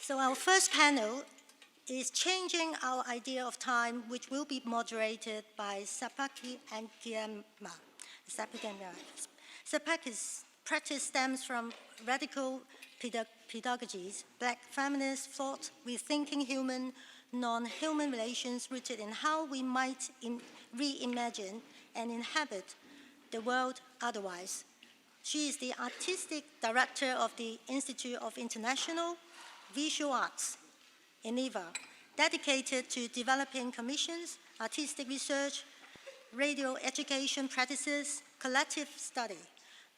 So our first panel is Changing Our Idea of Time, which will be moderated by Sepake Angiama. Sepake's practice stems from radical pedagogies, Black feminist thought, rethinking human, non-human relations rooted in how we might reimagine and inhabit the world otherwise. She is the artistic director of the Institute of International Visual Arts, iniva, dedicated to developing commissions, artistic research, radio education practices, collective study,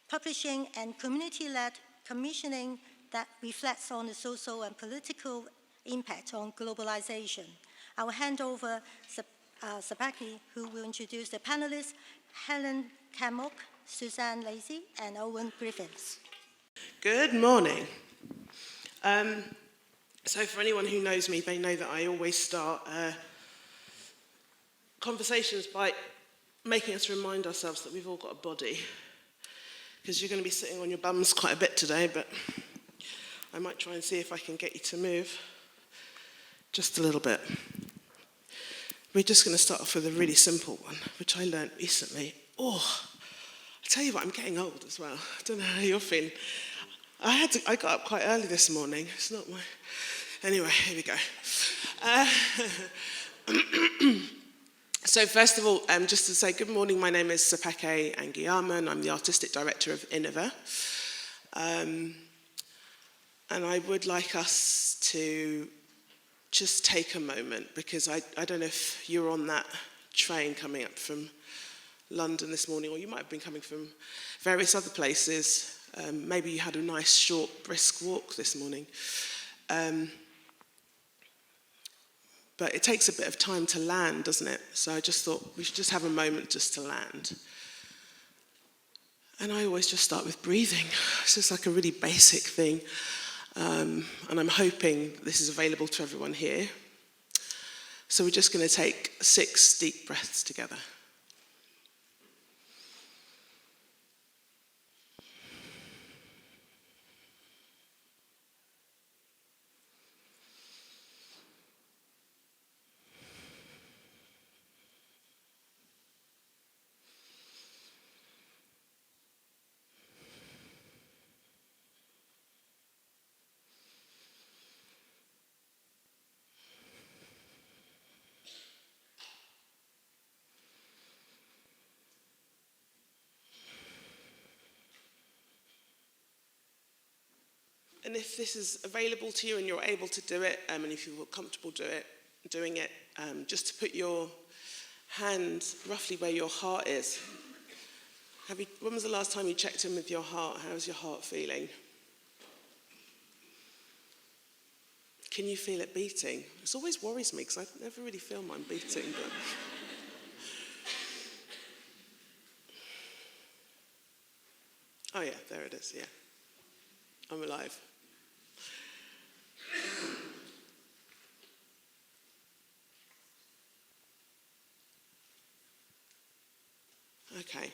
publishing, and community-led commissioning that reflects on the social and political impact on globalization. I will hand over Sepake, who will introduce the panelists, Helen Cammock, Suzanne Lacy, and Owen Griffiths. Good morning. So for anyone who knows me, they know that I always start conversations by making us remind ourselves that we've all got a body. Because you're going to be sitting on your bums quite a bit today, but I might try and see if I can get you to move just a little bit. We're just going to start off with a really simple one, which I learned recently. Oh, I tell you what, I'm getting old as well. I don't know how you're feeling. I got up quite early this morning. It's not my... Anyway, here we go. So first of all, just to say good morning, my name is Sepake Angiama, and I'm the artistic director of iniva. And I would like us to just take a moment, because I don't know if you're on that train coming up from London this morning, or you might have been coming from various other places. Maybe you had a nice, short, brisk walk this morning. But it takes a bit of time to land, doesn't it? So I just thought we should just have a moment just to land. And I always just start with breathing. It's just like a really basic thing. And I'm hoping this is available to everyone here. So we're just going to take 6 deep breaths together. And if this is available to you and you're able to do it, and if you feel comfortable doing it, just to put your hand roughly where your heart is. When was the last time you checked in with your heart? How's your heart feeling? Can you feel it beating? This always worries me because I never really feel mine beating. But oh yeah, there it is, yeah. I'm alive. Okay.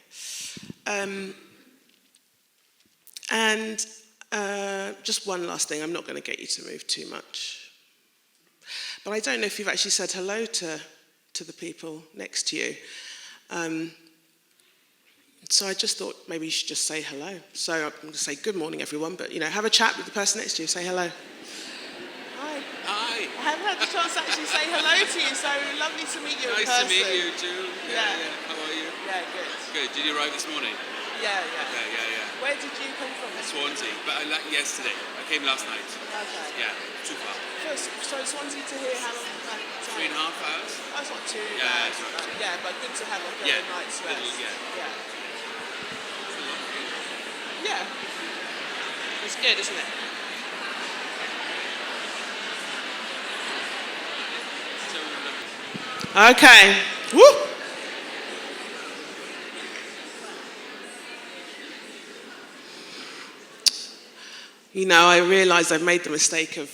And just one last thing. I'm not going to get you to move too much. But I don't know if you've actually said hello to the people next to you. So I just thought maybe you should just say hello. So I'm going to say good morning, everyone, but, have a chat with the person next to you. Say hello. Hi. Hi. I haven't had the chance to actually say hello to you, so lovely to meet you in person. Nice to meet you, Jill. Yeah. How are you? Yeah, good. Good. Did you arrive this morning? Yeah. Okay, yeah. Where did you come from? Swansea, but I left yesterday. I came last night. Okay. Yeah, too far. So Swansea to here, how long was that? 3.5 hours. That's not too Yeah, bad. it's not too Yeah, but good to have a night's rest. Yeah. Yeah. It's good, isn't it? Okay. Woo! I realise I've made the mistake of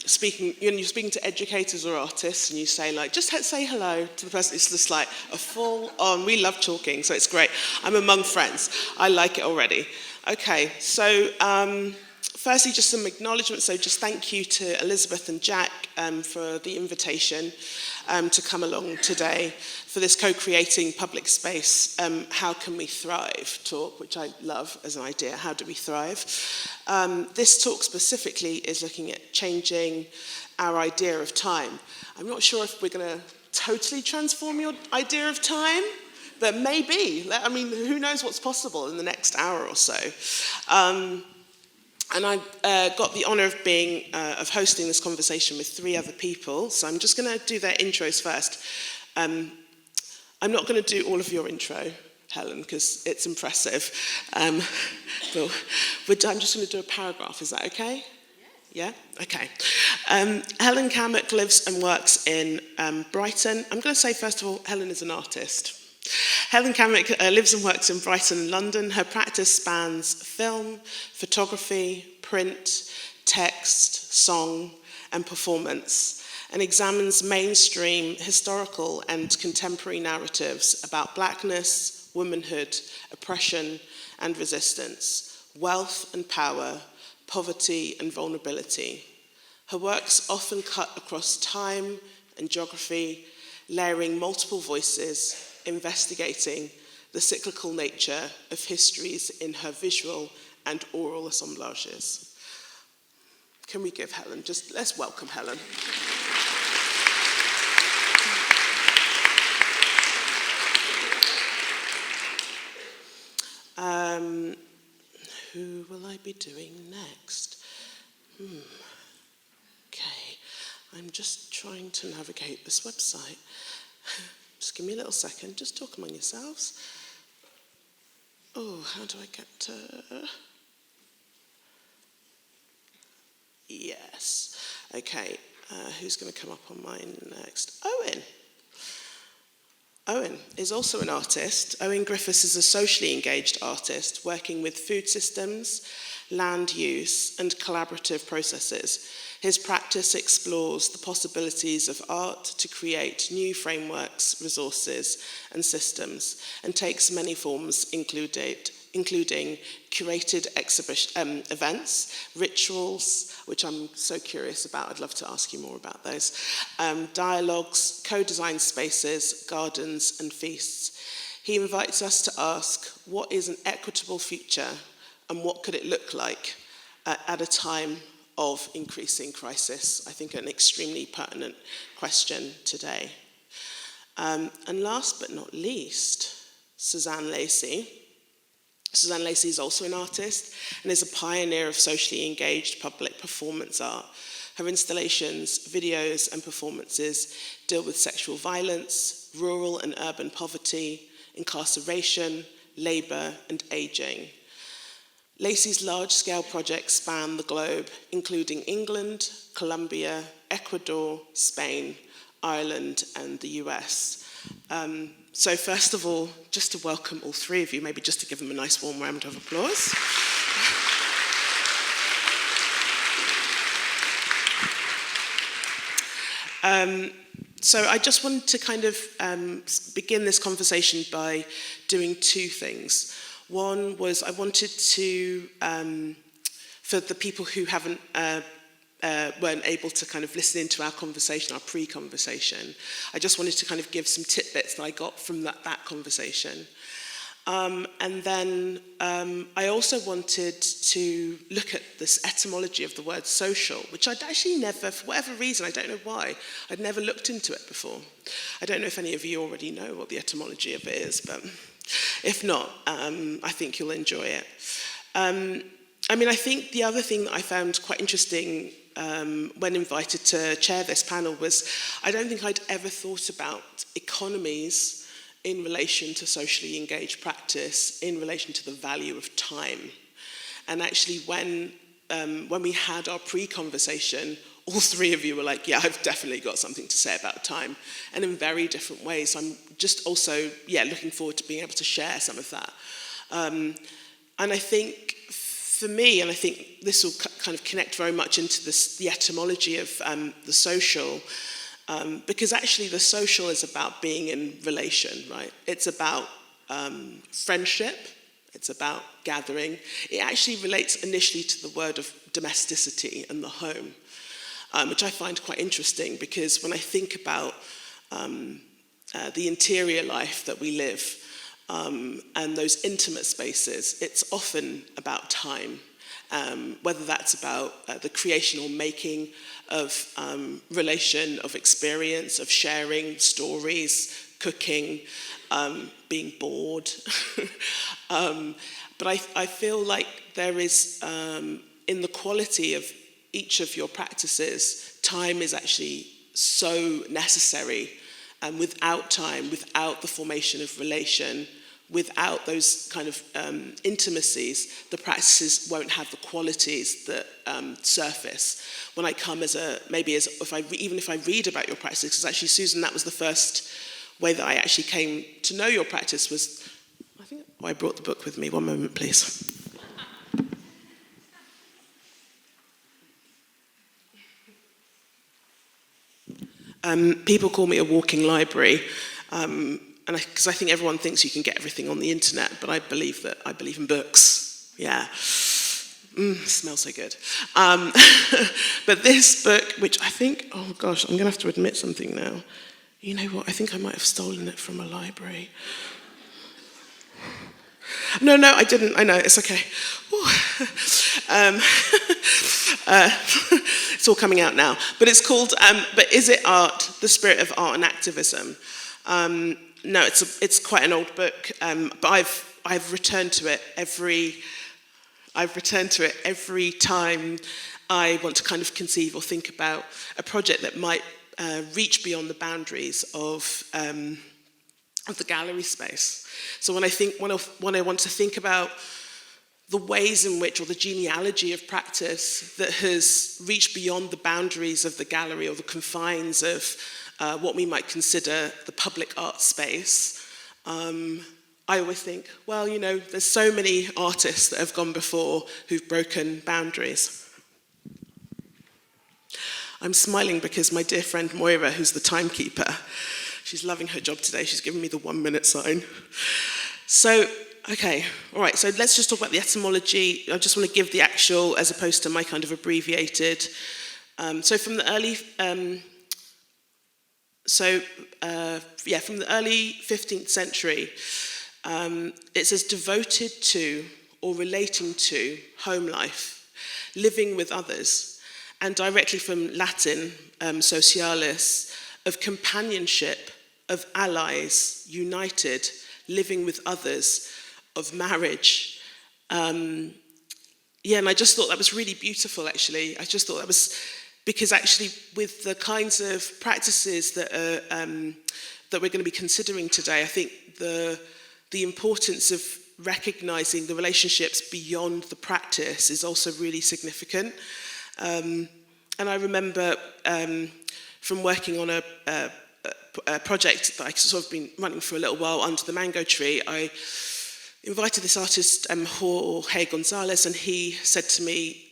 speaking. You're speaking to educators or artists, and you say just say hello to the person. It's just like a full-on. We love talking, so it's great. I'm among friends. I like it already. Okay, so Firstly, just some acknowledgements. So just thank you to Elizabeth and Jack for the invitation to come along today for this co-creating public space, How Can We Thrive talk, which I love as an idea. How do we thrive? This talk specifically is looking at changing our idea of time. I'm not sure if we're going to totally transform your idea of time, but maybe. I mean, who knows what's possible in the next hour or so. And I got the honour of hosting this conversation with 3 other people, so I'm just going to do their intros first. I'm not going to do all of your intro, Helen, because it's impressive. But I'm just going to do a paragraph. Is that okay? Yeah? Okay. Helen Cammock lives and works in Brighton. I'm going to say, first of all, Helen is an artist. Helen Cammock lives and works in Brighton and London. Her practice spans film, photography, print, text, song, and performance, and examines mainstream historical and contemporary narratives about blackness, womanhood, oppression and resistance, wealth and power, poverty and vulnerability. Her works often cut across time and geography, layering multiple voices, investigating the cyclical nature of histories in her visual and oral assemblages. Can we give Helen, let's welcome Helen. Who will I be doing next? Okay, I'm just trying to navigate this website. Just give me a little second, just talk among yourselves. Oh, how do I get to... Yes. Okay, who's going to come up on mine next? Owen. Owen is also an artist. Owen Griffiths is a socially engaged artist working with food systems, land use, and collaborative processes. His practice explores the possibilities of art to create new frameworks, resources, and systems, and takes many forms, including curated exhibition events, rituals, which I'm so curious about. I'd love to ask you more about those, dialogues, co-designed spaces, gardens, and feasts. He invites us to ask, what is an equitable future, and what could it look like at a time of increasing crisis? I think an extremely pertinent question today. And last but not least, Suzanne Lacy. Suzanne Lacy is also an artist and is a pioneer of socially engaged public performance art. Her installations, videos, and performances deal with sexual violence, rural and urban poverty, incarceration, labour, and ageing. Lacy's large-scale projects span the globe, including England, Colombia, Ecuador, Spain, Ireland, and the US. So first of all, just to welcome all 3 of you, maybe just to give them a nice warm round of applause. So I just wanted to kind of begin this conversation by doing 2 things. One was I wanted to, for the people who weren't able to kind of listen into our conversation, our pre-conversation, I just wanted to kind of give some tidbits that I got from that conversation. And then I also wanted to look at this etymology of the word social, which I'd actually never, for whatever reason, I don't know why, I'd never looked into it before. I don't know if any of you already know what the etymology of it is, but if not, I think you'll enjoy it. I mean, I think the other thing that I found quite interesting when invited to chair this panel was I don't think I'd ever thought about economies in relation to socially engaged practice, in relation to the value of time. And actually when we had our pre-conversation, all 3 of you were like, yeah, I've definitely got something to say about time, and in very different ways. So I'm just also, looking forward to being able to share some of that. And I think for me, and I think this will kind of connect very much into the etymology of the social, because actually the social is about being in relation, right? It's about friendship, it's about gathering. It actually relates initially to the word of domesticity and the home, which I find quite interesting because when I think about the interior life that we live and those intimate spaces, it's often about time, whether that's about the creation or making of relation, of experience, of sharing stories, cooking, being bored. But I feel like there is, in the quality of each of your practices, time is actually so necessary. And without time, without the formation of relation, without those kind of intimacies, the practices won't have the qualities that surface. When I come even if I read about your practices, because actually, Susan, that was the first way that I actually came to know your practice was, I brought the book with me. One moment, please. People call me a walking library, because I think everyone thinks you can get everything on the internet, but I believe in books. Yeah, smells so good. But this book, which I think, oh gosh, I'm going to have to admit something now. You know what? I think I might have stolen it from a library. No, I didn't. I know, it's okay. It's all coming out now. But it's called, But Is It Art? The Spirit of Art and Activism. No, it's quite an old book, but I've returned to it every time I want to kind of conceive or think about a project that might reach beyond the boundaries of the gallery space. So when I want to think about the ways in which, or the genealogy of practice that has reached beyond the boundaries of the gallery or the confines of what we might consider the public art space, I always think, well, there's so many artists that have gone before who've broken boundaries. I'm smiling because my dear friend Moira, who's the timekeeper, she's loving her job today. She's given me the 1 minute sign. So, okay, all right, so let's just talk about the etymology. I just want to give the actual, as opposed to my kind of abbreviated. So from the early 15th century, it says devoted to or relating to home life, living with others, and directly from Latin, socialis, of companionship, of allies, united, living with others, of marriage. And I just thought that was really beautiful, actually. I just thought that was, because actually with the kinds of practices that we're going to be considering today, I think the importance of recognizing the relationships beyond the practice is also really significant. And I remember from working on a project that I've sort of been running for a little while under the mango tree, I invited this artist, Jorge Gonzalez, and he said to me,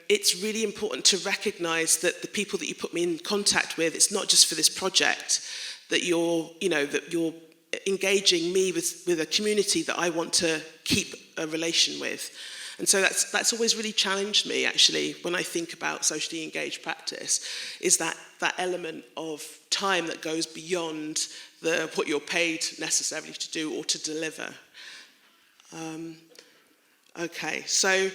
it's really important to recognize that the people that you put me in contact with, it's not just for this project, that you're engaging me with a community that I want to keep a relation with. And so that's always really challenged me, actually, when I think about socially engaged practice, is that element of time that goes beyond what you're paid necessarily to do or to deliver. Okay, so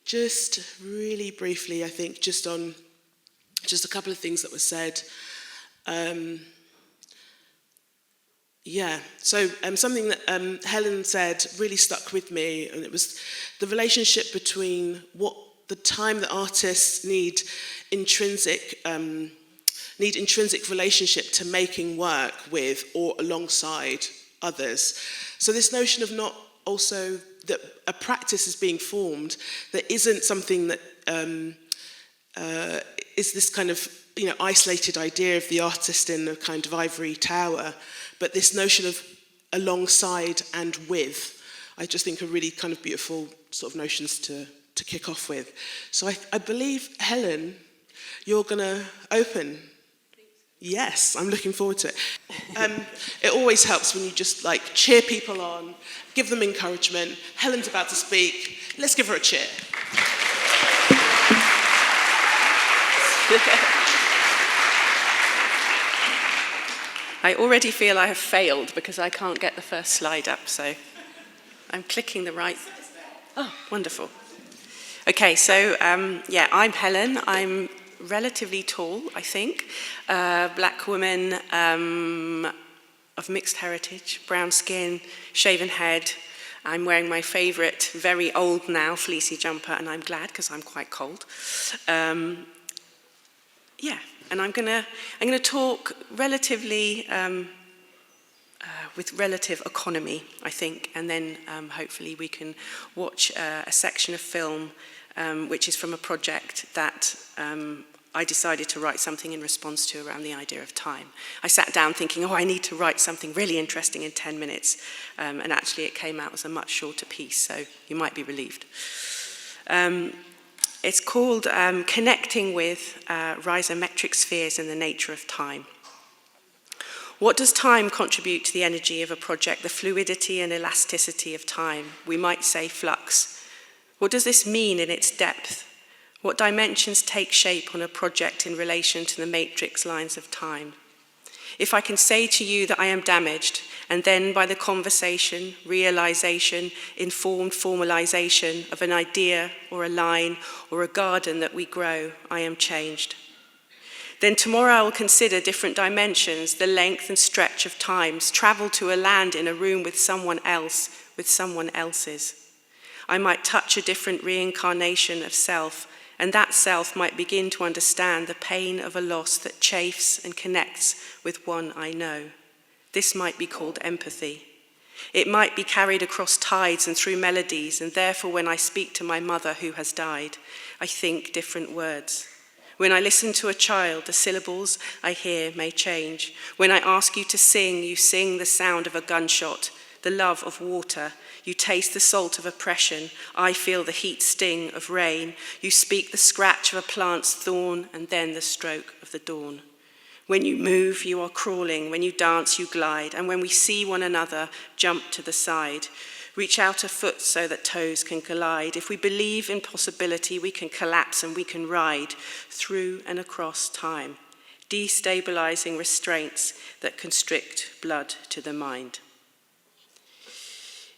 just really briefly, I think, just on a couple of things that were said. So something that Helen said really stuck with me, and it was the relationship between what the time that artists need intrinsic relationship to making work with or alongside others. So this notion of not also that a practice is being formed that isn't something that is this kind of isolated idea of the artist in a kind of ivory tower, but this notion of alongside and with, I just think are really kind of beautiful sort of notions to kick off with. So I believe, Helen, you're going to open. Yes, I'm looking forward to it. It always helps when you just cheer people on, give them encouragement. Helen's about to speak. Let's give her a cheer. I already feel I have failed because I can't get the first slide up, so I'm clicking the right. Oh, wonderful. Okay, so yeah, I'm Helen. I'm relatively tall, I think. Black woman of mixed heritage, brown skin, shaven head. I'm wearing my favourite, very old now, fleecy jumper, and I'm glad because I'm quite cold. Yeah, and I'm gonna talk relatively with relative economy, I think, and then hopefully we can watch a section of film which is from a project that I decided to write something in response to around the idea of time. I sat down thinking, I need to write something really interesting in 10 minutes, and actually it came out as a much shorter piece, so you might be relieved. It's called Connecting with Rhizometric Spheres in the Nature of Time. What does time contribute to the energy of a project, the fluidity and elasticity of time? We might say flux. What does this mean in its depth? What dimensions take shape on a project in relation to the matrix lines of time? If I can say to you that I am damaged, and then by the conversation, realization, informed formalization of an idea or a line or a garden that we grow, I am changed. Then tomorrow I will consider different dimensions, the length and stretch of times, travel to a land in a room with someone else, with someone else's. I might touch a different reincarnation of self, and that self might begin to understand the pain of a loss that chafes and connects with one I know. This might be called empathy. It might be carried across tides and through melodies, and therefore when I speak to my mother who has died, I think different words. When I listen to a child, the syllables I hear may change. When I ask you to sing, you sing the sound of a gunshot, the love of water. You taste the salt of oppression. I feel the heat sting of rain. You speak the scratch of a plant's thorn and then the stroke of the dawn. When you move, you are crawling. When you dance, you glide. And when we see one another, jump to the side. Reach out a foot so that toes can collide. If we believe in possibility, we can collapse and we can ride through and across time, destabilizing restraints that constrict blood to the mind.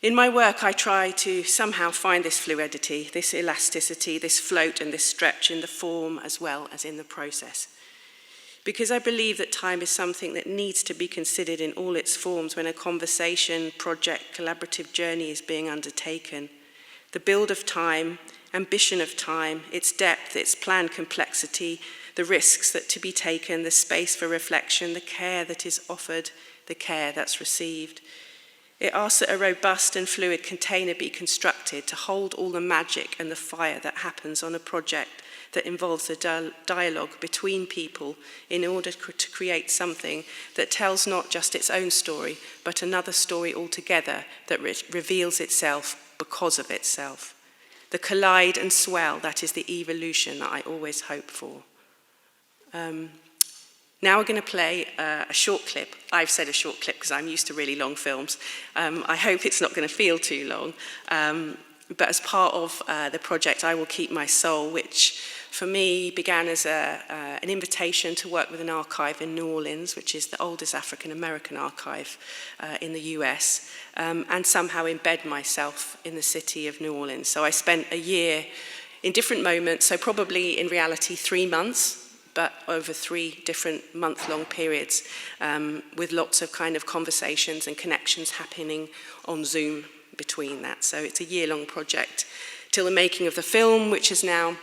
In my work, I try to somehow find this fluidity, this elasticity, this float and this stretch in the form as well as in the process. Because I believe that time is something that needs to be considered in all its forms when a conversation, project, collaborative journey is being undertaken. The build of time, ambition of time, its depth, its planned complexity, the risks that to be taken, the space for reflection, the care that is offered, the care that's received. It asks that a robust and fluid container be constructed to hold all the magic and the fire that happens on a project that involves a dialogue between people in order to create something that tells not just its own story, but another story altogether that reveals itself because of itself. The collide and swell, that is the evolution that I always hope for. Now we're going to play a short clip. I've said a short clip because I'm used to really long films. I hope it's not going to feel too long. But as part of the project, I Will Keep My Soul, which for me began as an invitation to work with an archive in New Orleans, which is the oldest African-American archive in the US, and somehow embed myself in the city of New Orleans. So I spent a year in different moments, so probably in reality 3 months, but over 3 different month-long periods with lots of kind of conversations and connections happening on Zoom between that. So it's a year-long project till the making of the film, which is now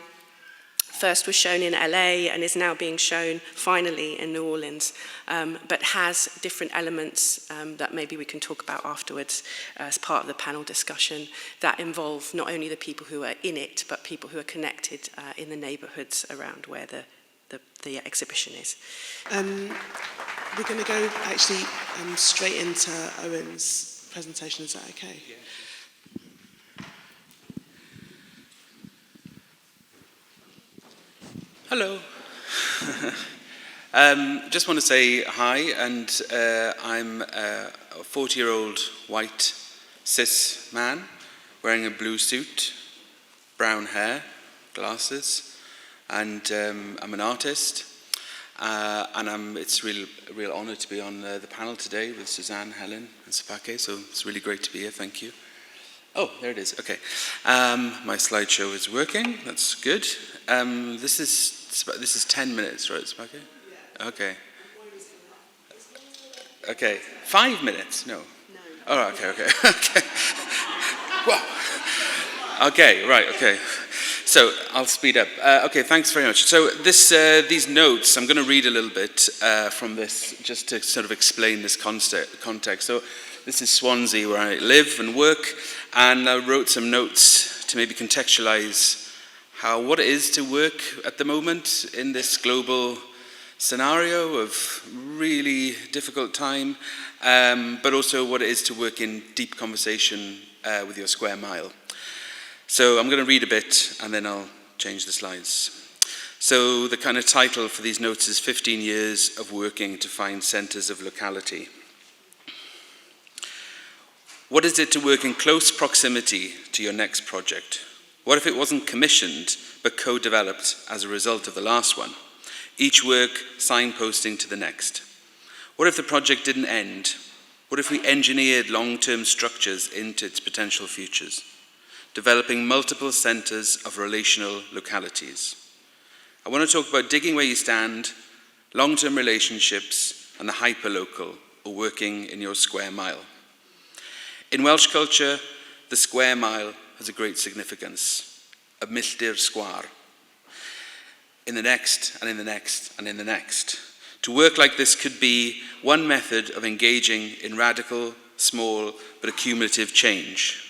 first was shown in LA and is now being shown finally in New Orleans, but has different elements that maybe we can talk about afterwards as part of the panel discussion that involve not only the people who are in it, but people who are connected in the neighborhoods around where the exhibition is. We're going to go actually straight into Owen's presentation. Is that okay? Yeah. Hello. Just want to say hi, and I'm a 40-year-old white cis man wearing a blue suit brown hair, glasses, and I'm an artist. And it's a real honour to be on the panel today with Suzanne, Helen, and Sepake, so it's really great to be here, thank you. Oh, there it is, okay. My slideshow is working, that's good. This is 10 minutes, right, Sepake? Yeah. Okay. Okay, 5 minutes? No. Oh, okay. Okay. Well, okay, right, okay. So I'll speed up. Okay, thanks very much. So these notes, I'm going to read a little bit from this just to sort of explain this context. So this is Swansea, where I live and work, and I wrote some notes to maybe contextualize what it is to work at the moment in this global scenario of really difficult time, but also what it is to work in deep conversation with your square mile. So I'm going to read a bit and then I'll change the slides. So the kind of title for these notes is 15 Years of Working to Find Centres of Locality. What is it to work in close proximity to your next project? What if it wasn't commissioned but co-developed as a result of the last one? Each work signposting to the next. What if the project didn't end? What if we engineered long-term structures into its potential futures? Developing multiple centres of relational localities. I want to talk about digging where you stand, long-term relationships, and the hyperlocal, or working in your square mile. In Welsh culture, the square mile has a great significance, a milltir sgwâr. In the next, and in the next, and in the next. To work like this could be one method of engaging in radical, small, but accumulative change.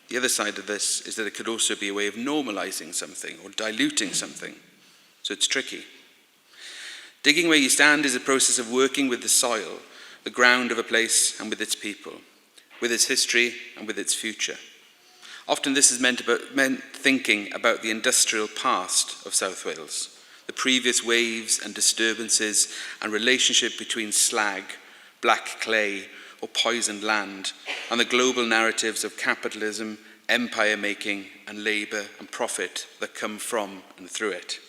The other side of this is that it could also be a way of normalizing something or diluting something. So it's tricky. Digging where you stand is a process of working with the soil, the ground of a place and with its people, with its history and with its future. Often this is meant thinking about the industrial past of South Wales, the previous waves and disturbances and relationship between slag, black clay, or poisoned land, and the global narratives of capitalism, empire-making, and labour and profit that come from and through it.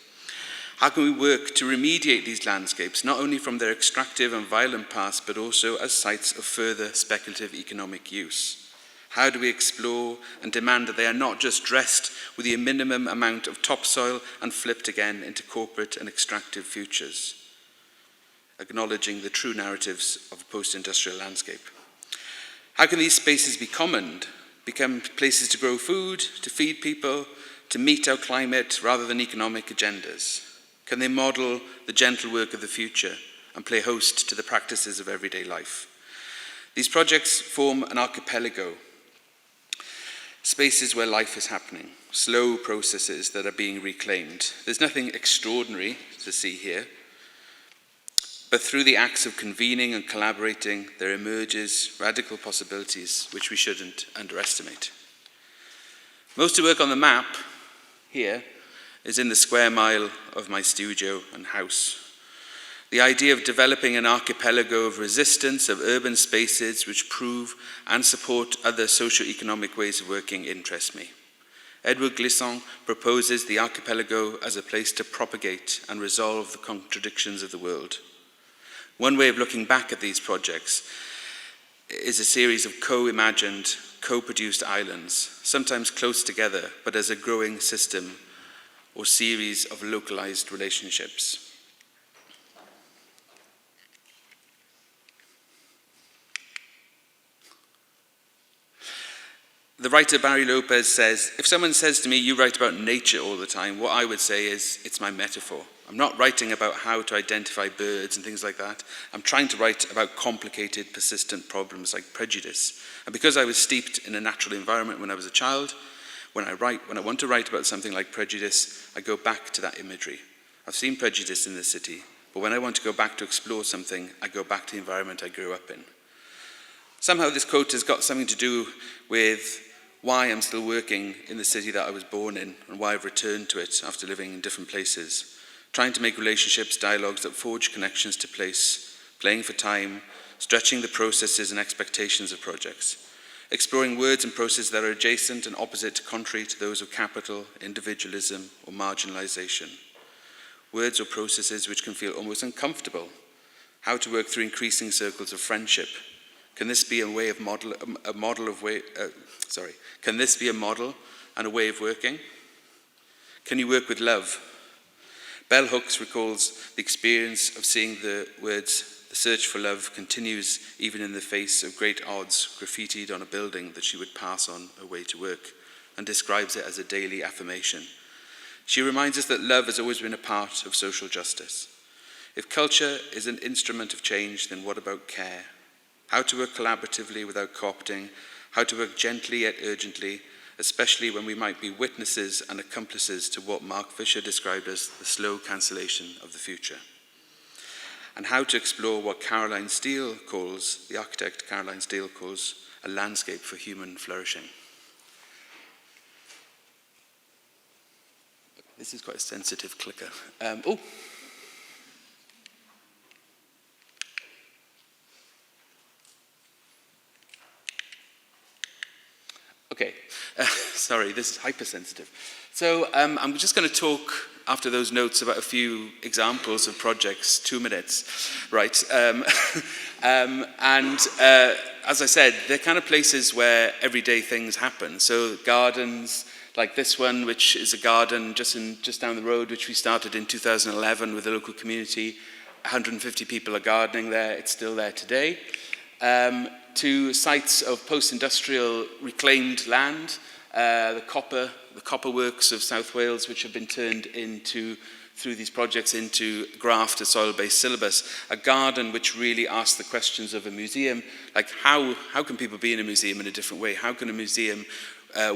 How can we work to remediate these landscapes, not only from their extractive and violent past, but also as sites of further speculative economic use? How do we explore and demand that they are not just dressed with the minimum amount of topsoil and flipped again into corporate and extractive futures? Acknowledging the true narratives of a post-industrial landscape. How can these spaces be commoned, become places to grow food, to feed people, to meet our climate rather than economic agendas? Can they model the gentle work of the future and play host to the practices of everyday life? These projects form an archipelago, spaces where life is happening, slow processes that are being reclaimed. There's nothing extraordinary to see here. But through the acts of convening and collaborating, there emerges radical possibilities which we shouldn't underestimate. Most of the work on the map here is in the square mile of my studio and house. The idea of developing an archipelago of resistance of urban spaces which prove and support other socio-economic ways of working interests me. Edward Glisson proposes the archipelago as a place to propagate and resolve the contradictions of the world. One way of looking back at these projects is a series of co-imagined, co-produced islands, sometimes close together, but as a growing system or series of localized relationships. The writer Barry Lopez says, if someone says to me, you write about nature all the time, what I would say is, it's my metaphor. I'm not writing about how to identify birds and things like that. I'm trying to write about complicated, persistent problems like prejudice. And because I was steeped in a natural environment when I was a child, when I want to write about something like prejudice, I go back to that imagery. I've seen prejudice in the city, but when I want to go back to explore something, I go back to the environment I grew up in. Somehow this quote has got something to do with why I'm still working in the city that I was born in and why I've returned to it after living in different places. Trying to make relationships, dialogues that forge connections to place, playing for time, stretching the processes and expectations of projects. exploring words and processes that are adjacent and opposite to contrary to those of capital, individualism, or marginalization. Words or processes which can feel almost uncomfortable. How to work through increasing circles of friendship. Can this be Can this be a model and a way of working? Can you work with love? Bell Hooks recalls the experience of seeing the words, "The search for love continues even in the face of great odds," graffitied on a building that she would pass on her way to work, and describes it as a daily affirmation. She reminds us that love has always been a part of social justice. If culture is an instrument of change, then what about care? How to work collaboratively without co-opting, how to work gently yet urgently, especially when we might be witnesses and accomplices to what Mark Fisher described as the slow cancellation of the future. And how to explore what the architect Caroline Steele calls a landscape for human flourishing. This is quite a sensitive clicker. Okay, sorry, this is hypersensitive. So I'm just going to talk after those notes about a few examples of projects, 2 minutes, right? As I said, they're kind of places where everyday things happen. So gardens like this one, which is a garden just down the road, which we started in 2011 with the local community. 150 people are gardening there. It's still there today. To sites of post-industrial reclaimed land, the copper works of South Wales, which have been turned through these projects into graft, a soil-based syllabus, a garden which really asks the questions of a museum, like how can people be in a museum in a different way? How can a museum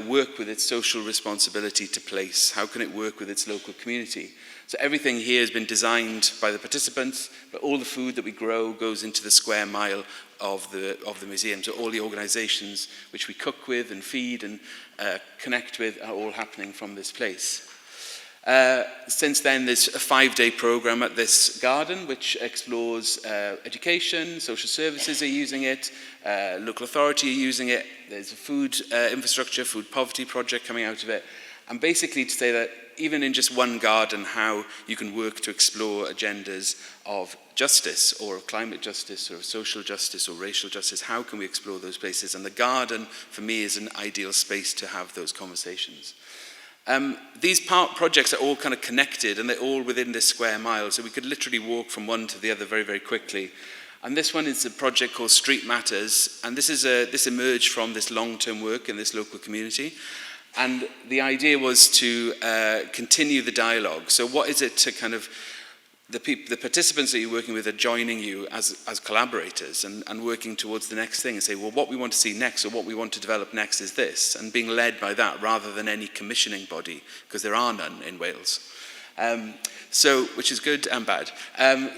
work with its social responsibility to place? How can it work with its local community? So everything here has been designed by the participants, but all the food that we grow goes into the square mile of the museum. So all the organizations which we cook with and feed and connect with are all happening from this place. Since then, there's a 5-day program at this garden which explores education, social services are using it, local authority are using it, there's a food infrastructure, food poverty project coming out of it, and basically to say that even in just one garden, how you can work to explore agendas of justice or of climate justice or of social justice or racial justice, how can we explore those places? And the garden, for me, is an ideal space to have those conversations. These projects are all kind of connected and they're all within this square mile, so we could literally walk from one to the other very, very quickly. And this one is a project called Street Matters, and this emerged from this long-term work in this local community. And the idea was to continue the dialogue. So what is it to kind of, the participants that you're working with are joining you as collaborators and working towards the next thing and say, well, what we want to see next or what we want to develop next is this, and being led by that rather than any commissioning body, because there are none in Wales. Which is good and bad.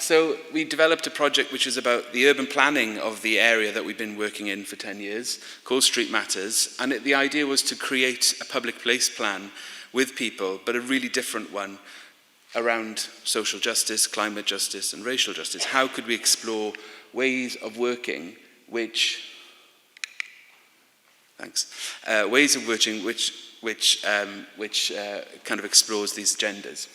So we developed a project which is about the urban planning of the area that we've been working in for 10 years, called Street Matters. And the idea was to create a public place plan with people, but a really different one around social justice, climate justice, and racial justice. How could we explore ways of working which kind of explores these agendas.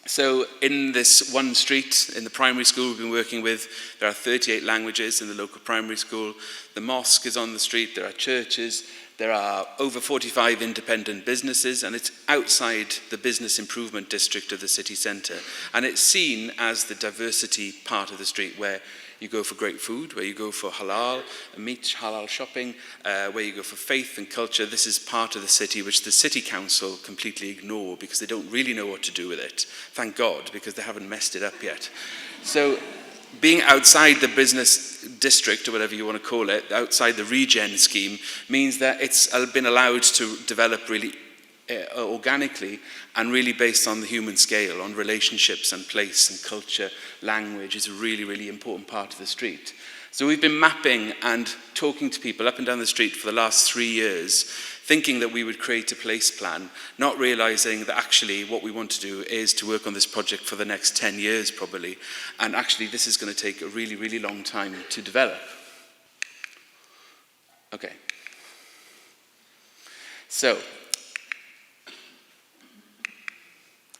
So in this one street, in the primary school we've been working with, there are 38 languages in the local primary school. The mosque is on the street, there are churches, there are over 45 independent businesses, and it's outside the business improvement district of the city centre. And it's seen as the diversity part of the street where you go for great food, where you go for halal, meat, halal shopping, where you go for faith and culture. This is part of the city which the city council completely ignore because they don't really know what to do with it. Thank God, because they haven't messed it up yet. So being outside the business district, or whatever you want to call it, outside the regen scheme, means that it's been allowed to develop really organically and really based on the human scale, on relationships and place and culture. Language is a really, really important part of the street. So we've been mapping and talking to people up and down the street for the last 3 years, thinking that we would create a place plan, not realizing that actually what we want to do is to work on this project for the next 10 years probably, and actually this is going to take a really, really long time to develop. Okay. So,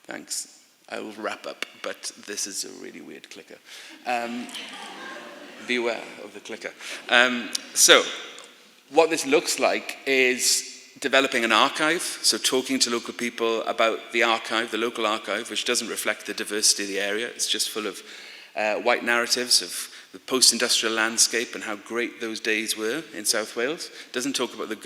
thanks. I will wrap up, but this is a really weird clicker. Beware of the clicker. So, what this looks like is developing an archive, so talking to local people about the archive, the local archive, which doesn't reflect the diversity of the area. It's just full of white narratives of the post-industrial landscape and how great those days were in South Wales. Doesn't talk about the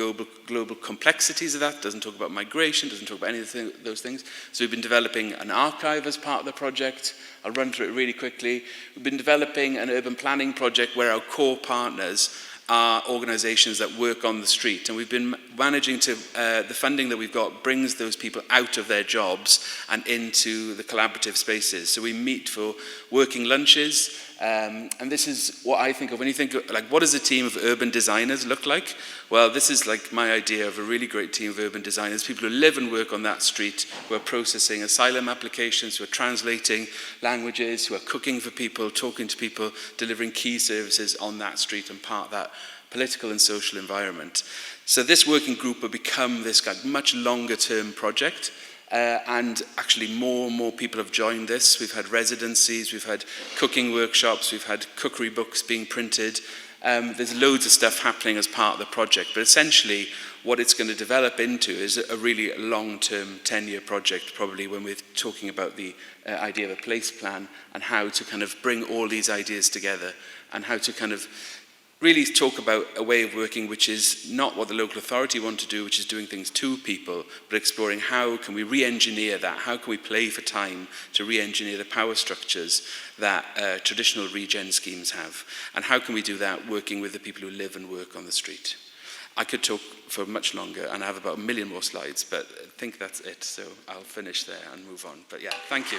global complexities of that, doesn't talk about migration, doesn't talk about any of those things. So we've been developing an archive as part of the project. I'll run through it really quickly. We've been developing an urban planning project where our core partners are organisations that work on the street, and we've been managing to, the funding that we've got brings those people out of their jobs and into the collaborative spaces. So we meet for working lunches, and this is what I think of when you think of, like, what does a team of urban designers look like? Well, this is like my idea of a really great team of urban designers, people who live and work on that street, who are processing asylum applications, who are translating languages, who are cooking for people, talking to people, delivering key services on that street and part of that political and social environment. So this working group will become this kind of much longer term project. And actually more and more people have joined this. We've had residencies, we've had cooking workshops, we've had cookery books being printed. There's loads of stuff happening as part of the project, but essentially what it's going to develop into is a really long-term 10-year project, probably, when we're talking about the idea of a place plan and how to kind of bring all these ideas together and how to kind of really talk about a way of working which is not what the local authority want to do, which is doing things to people, but exploring how can we re-engineer that, how can we play for time to re-engineer the power structures that traditional regen schemes have, and how can we do that working with the people who live and work on the street. I could talk for much longer, and I have about 1 million more slides, but I think that's it, so I'll finish there and move on. But yeah, thank you.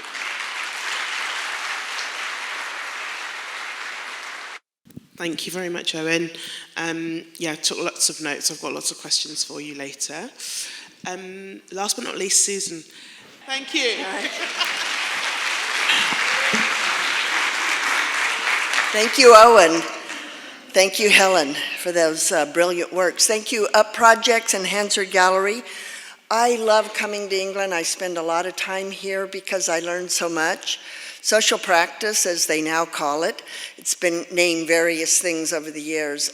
Thank you very much, Owen. Yeah, I took lots of notes. I've got lots of questions for you later. Last but not least, Susan. Thank you. Thank you, Owen. Thank you, Helen, for those brilliant works. Thank you, Up Projects and Hansard Gallery. I love coming to England. I spend a lot of time here because I learn so much. Social practice, as they now call it, it's been named various things over the years,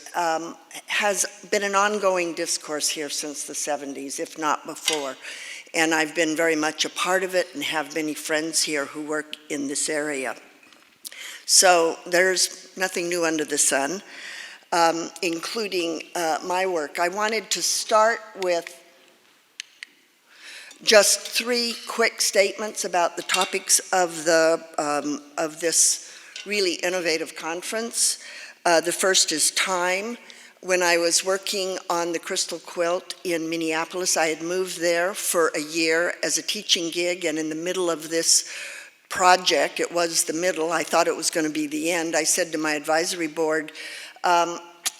has been an ongoing discourse here since the 70s, if not before. And I've been very much a part of it and have many friends here who work in this area. So there's nothing new under the sun, including my work. I wanted to start with just 3 quick statements about the topics of this really innovative conference. The first is time. When I was working on the Crystal Quilt in Minneapolis, I had moved there for a year as a teaching gig, and in the middle of this project, it was the middle, I thought it was going to be the end, I said to my advisory board,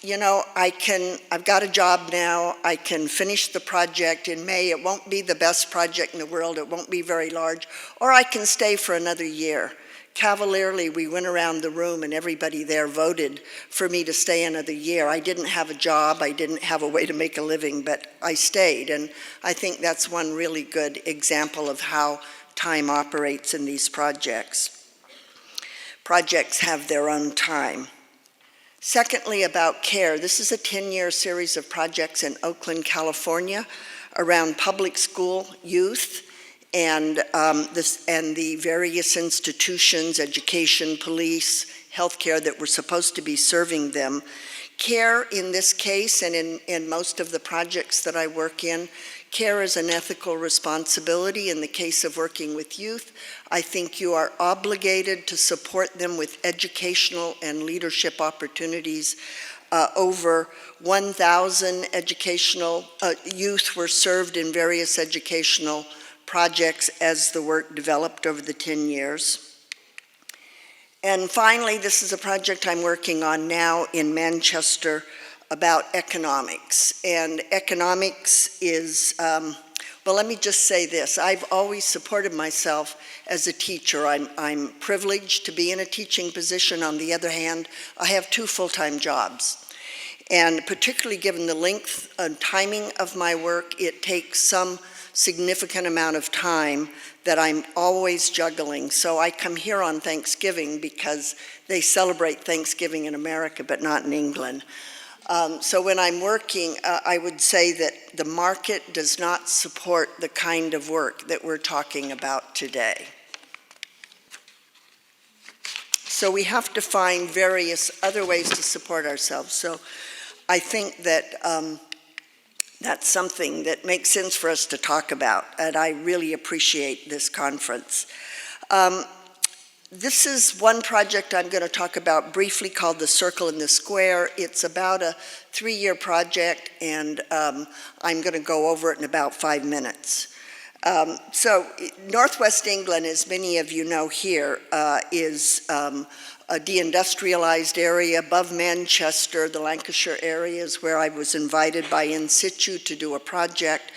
you know, I've got a job now, I can finish the project in May, it won't be the best project in the world, it won't be very large, or I can stay for another year. Cavalierly, we went around the room and everybody there voted for me to stay another year. I didn't have a job, I didn't have a way to make a living, but I stayed, and I think that's one really good example of how time operates in these projects. Projects have their own time. Secondly, about care. This is a 10-year series of projects in Oakland, California, around public school youth and the various institutions, education, police, healthcare that were supposed to be serving them. Care in this case, and in most of the projects that I work in, care is an ethical responsibility. In the case of working with youth, I think you are obligated to support them with educational and leadership opportunities. Over 1,000 educational youth were served in various educational projects as the work developed over the 10 years. And finally, this is a project I'm working on now in Manchester about economics. And economics is, well, let me just say this. I've always supported myself as a teacher. I'm privileged to be in a teaching position. On the other hand, I have 2 full-time jobs. And particularly given the length and timing of my work, it takes some significant amount of time that I'm always juggling. So I come here on Thanksgiving because they celebrate Thanksgiving in America, but not in England. So when I'm working, I would say that the market does not support the kind of work that we're talking about today. So we have to find various other ways to support ourselves. So I think that that's something that makes sense for us to talk about, and I really appreciate this conference. This is one project I'm going to talk about briefly called The Circle in the Square. It's about a 3-year project, and I'm going to go over it in about 5 minutes. So Northwest England, as many of you know here, is a deindustrialized area above Manchester. The Lancashire area is where I was invited by In Situ to do a project.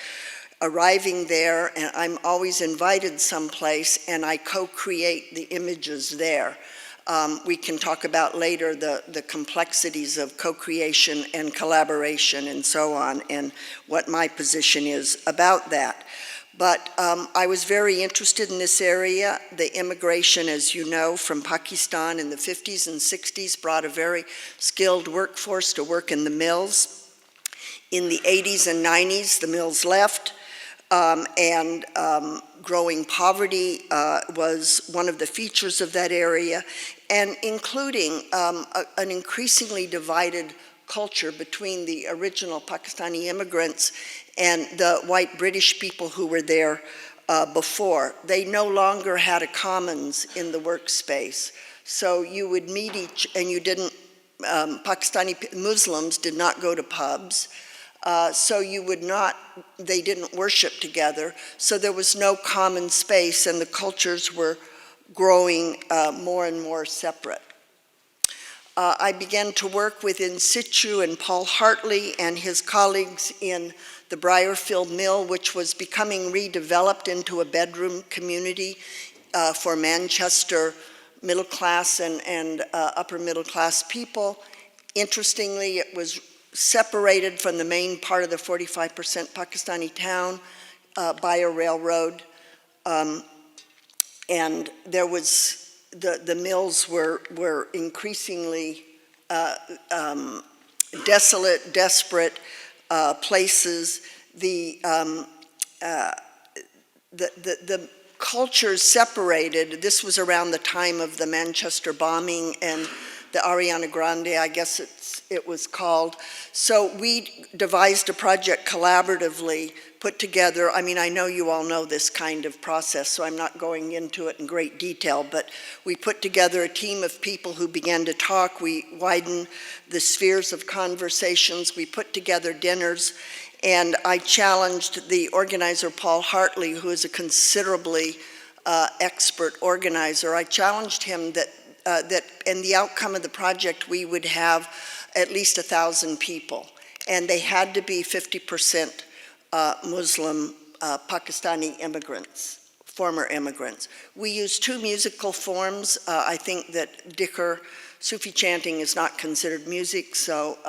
Arriving there, and I'm always invited someplace, and I co-create the images there. We can talk about later the complexities of co-creation and collaboration and so on, and what my position is about that. But I was very interested in this area. The immigration, as you know, from Pakistan in the 50s and 60s brought a very skilled workforce to work in the mills. In the 80s and 90s, the mills left. And growing poverty was one of the features of that area, and including an increasingly divided culture between the original Pakistani immigrants and the white British people who were there before. They no longer had a commons in the workspace. So you would meet and you didn't, Pakistani Muslims did not go to pubs. So you would not, they didn't worship together, so there was no common space, and the cultures were growing more and more separate. I began to work with In Situ and Paul Hartley and his colleagues in the Briarfield Mill, which was becoming redeveloped into a bedroom community for Manchester middle class and upper middle class people. Interestingly, it was separated from the main part of the 45% Pakistani town by a railroad. And there was, the mills were increasingly desolate, desperate places. The cultures separated. This was around the time of the Manchester bombing and the Ariana Grande, I guess it was called. So we devised a project collaboratively, put together, I mean, I know you all know this kind of process, so I'm not going into it in great detail, but we put together a team of people who began to talk. We widened the spheres of conversations. We put together dinners, and I challenged the organizer, Paul Hartley, who is a considerably expert organizer. I challenged him that in the outcome of the project, we would have at least 1,000 people, and they had to be 50% Muslim Pakistani immigrants, former immigrants. We used 2 musical forms. I think that Dhikr, Sufi chanting, is not considered music, so,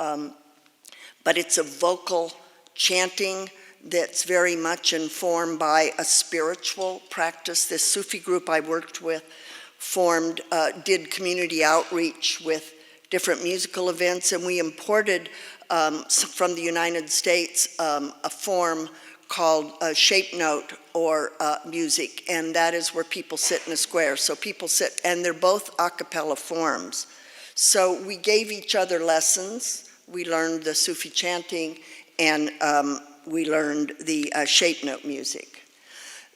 but it's a vocal chanting that's very much informed by a spiritual practice. This Sufi group I worked with did community outreach with different musical events, and we imported from the United States a form called shape note or music, and that is where people sit in a square. So people sit, and they're both a cappella forms. So we gave each other lessons. We learned the Sufi chanting, and we learned the shape note music.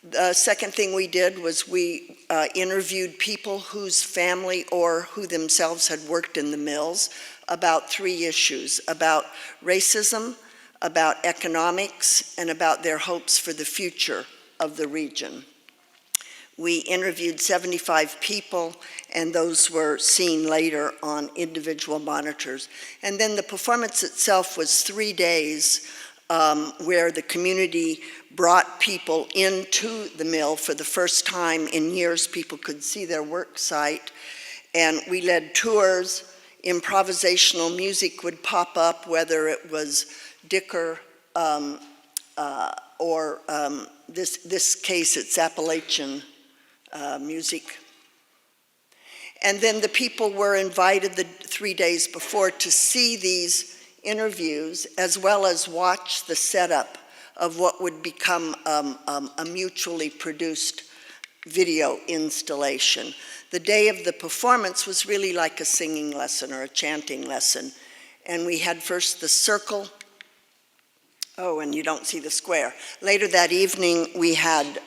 The second thing we did was we interviewed people whose family or who themselves had worked in the mills about 3 issues: about racism, about economics, and about their hopes for the future of the region. We interviewed 75 people, and those were seen later on individual monitors. And then the performance itself was 3 days where the community brought people into the mill for the first time in years. People could see their work site, and we led tours improvisational music would pop up, whether it was Dicker or this case, it's Appalachian music. And then the people were invited the 3 days before to see these interviews, as well as watch the setup of what would become a mutually produced video installation. The day of the performance was really like a singing lesson or a chanting lesson. And we had first the circle. Oh, and you don't see the square. Later that evening, we had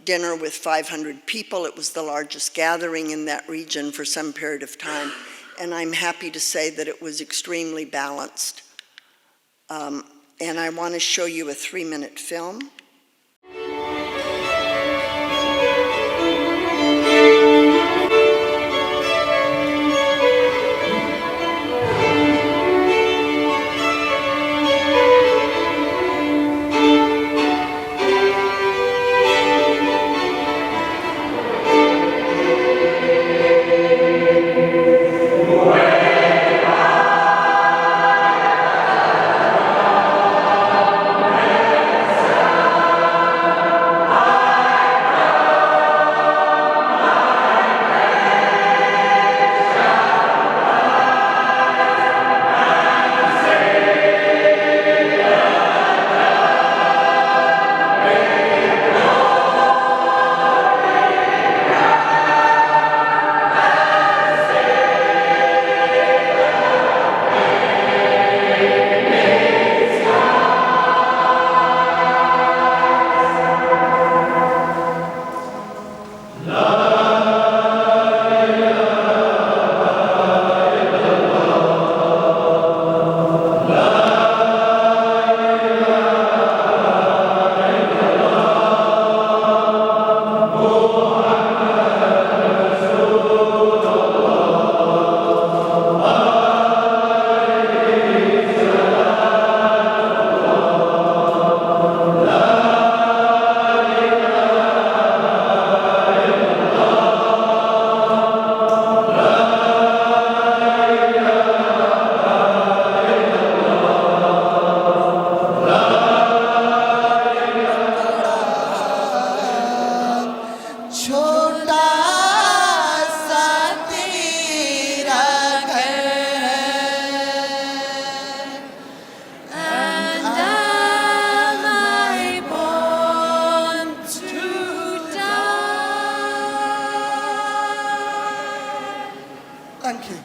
dinner with 500 people. It was the largest gathering in that region for some period of time. And I'm happy to say that it was extremely balanced. And I want to show you a 3-minute film. Thank you.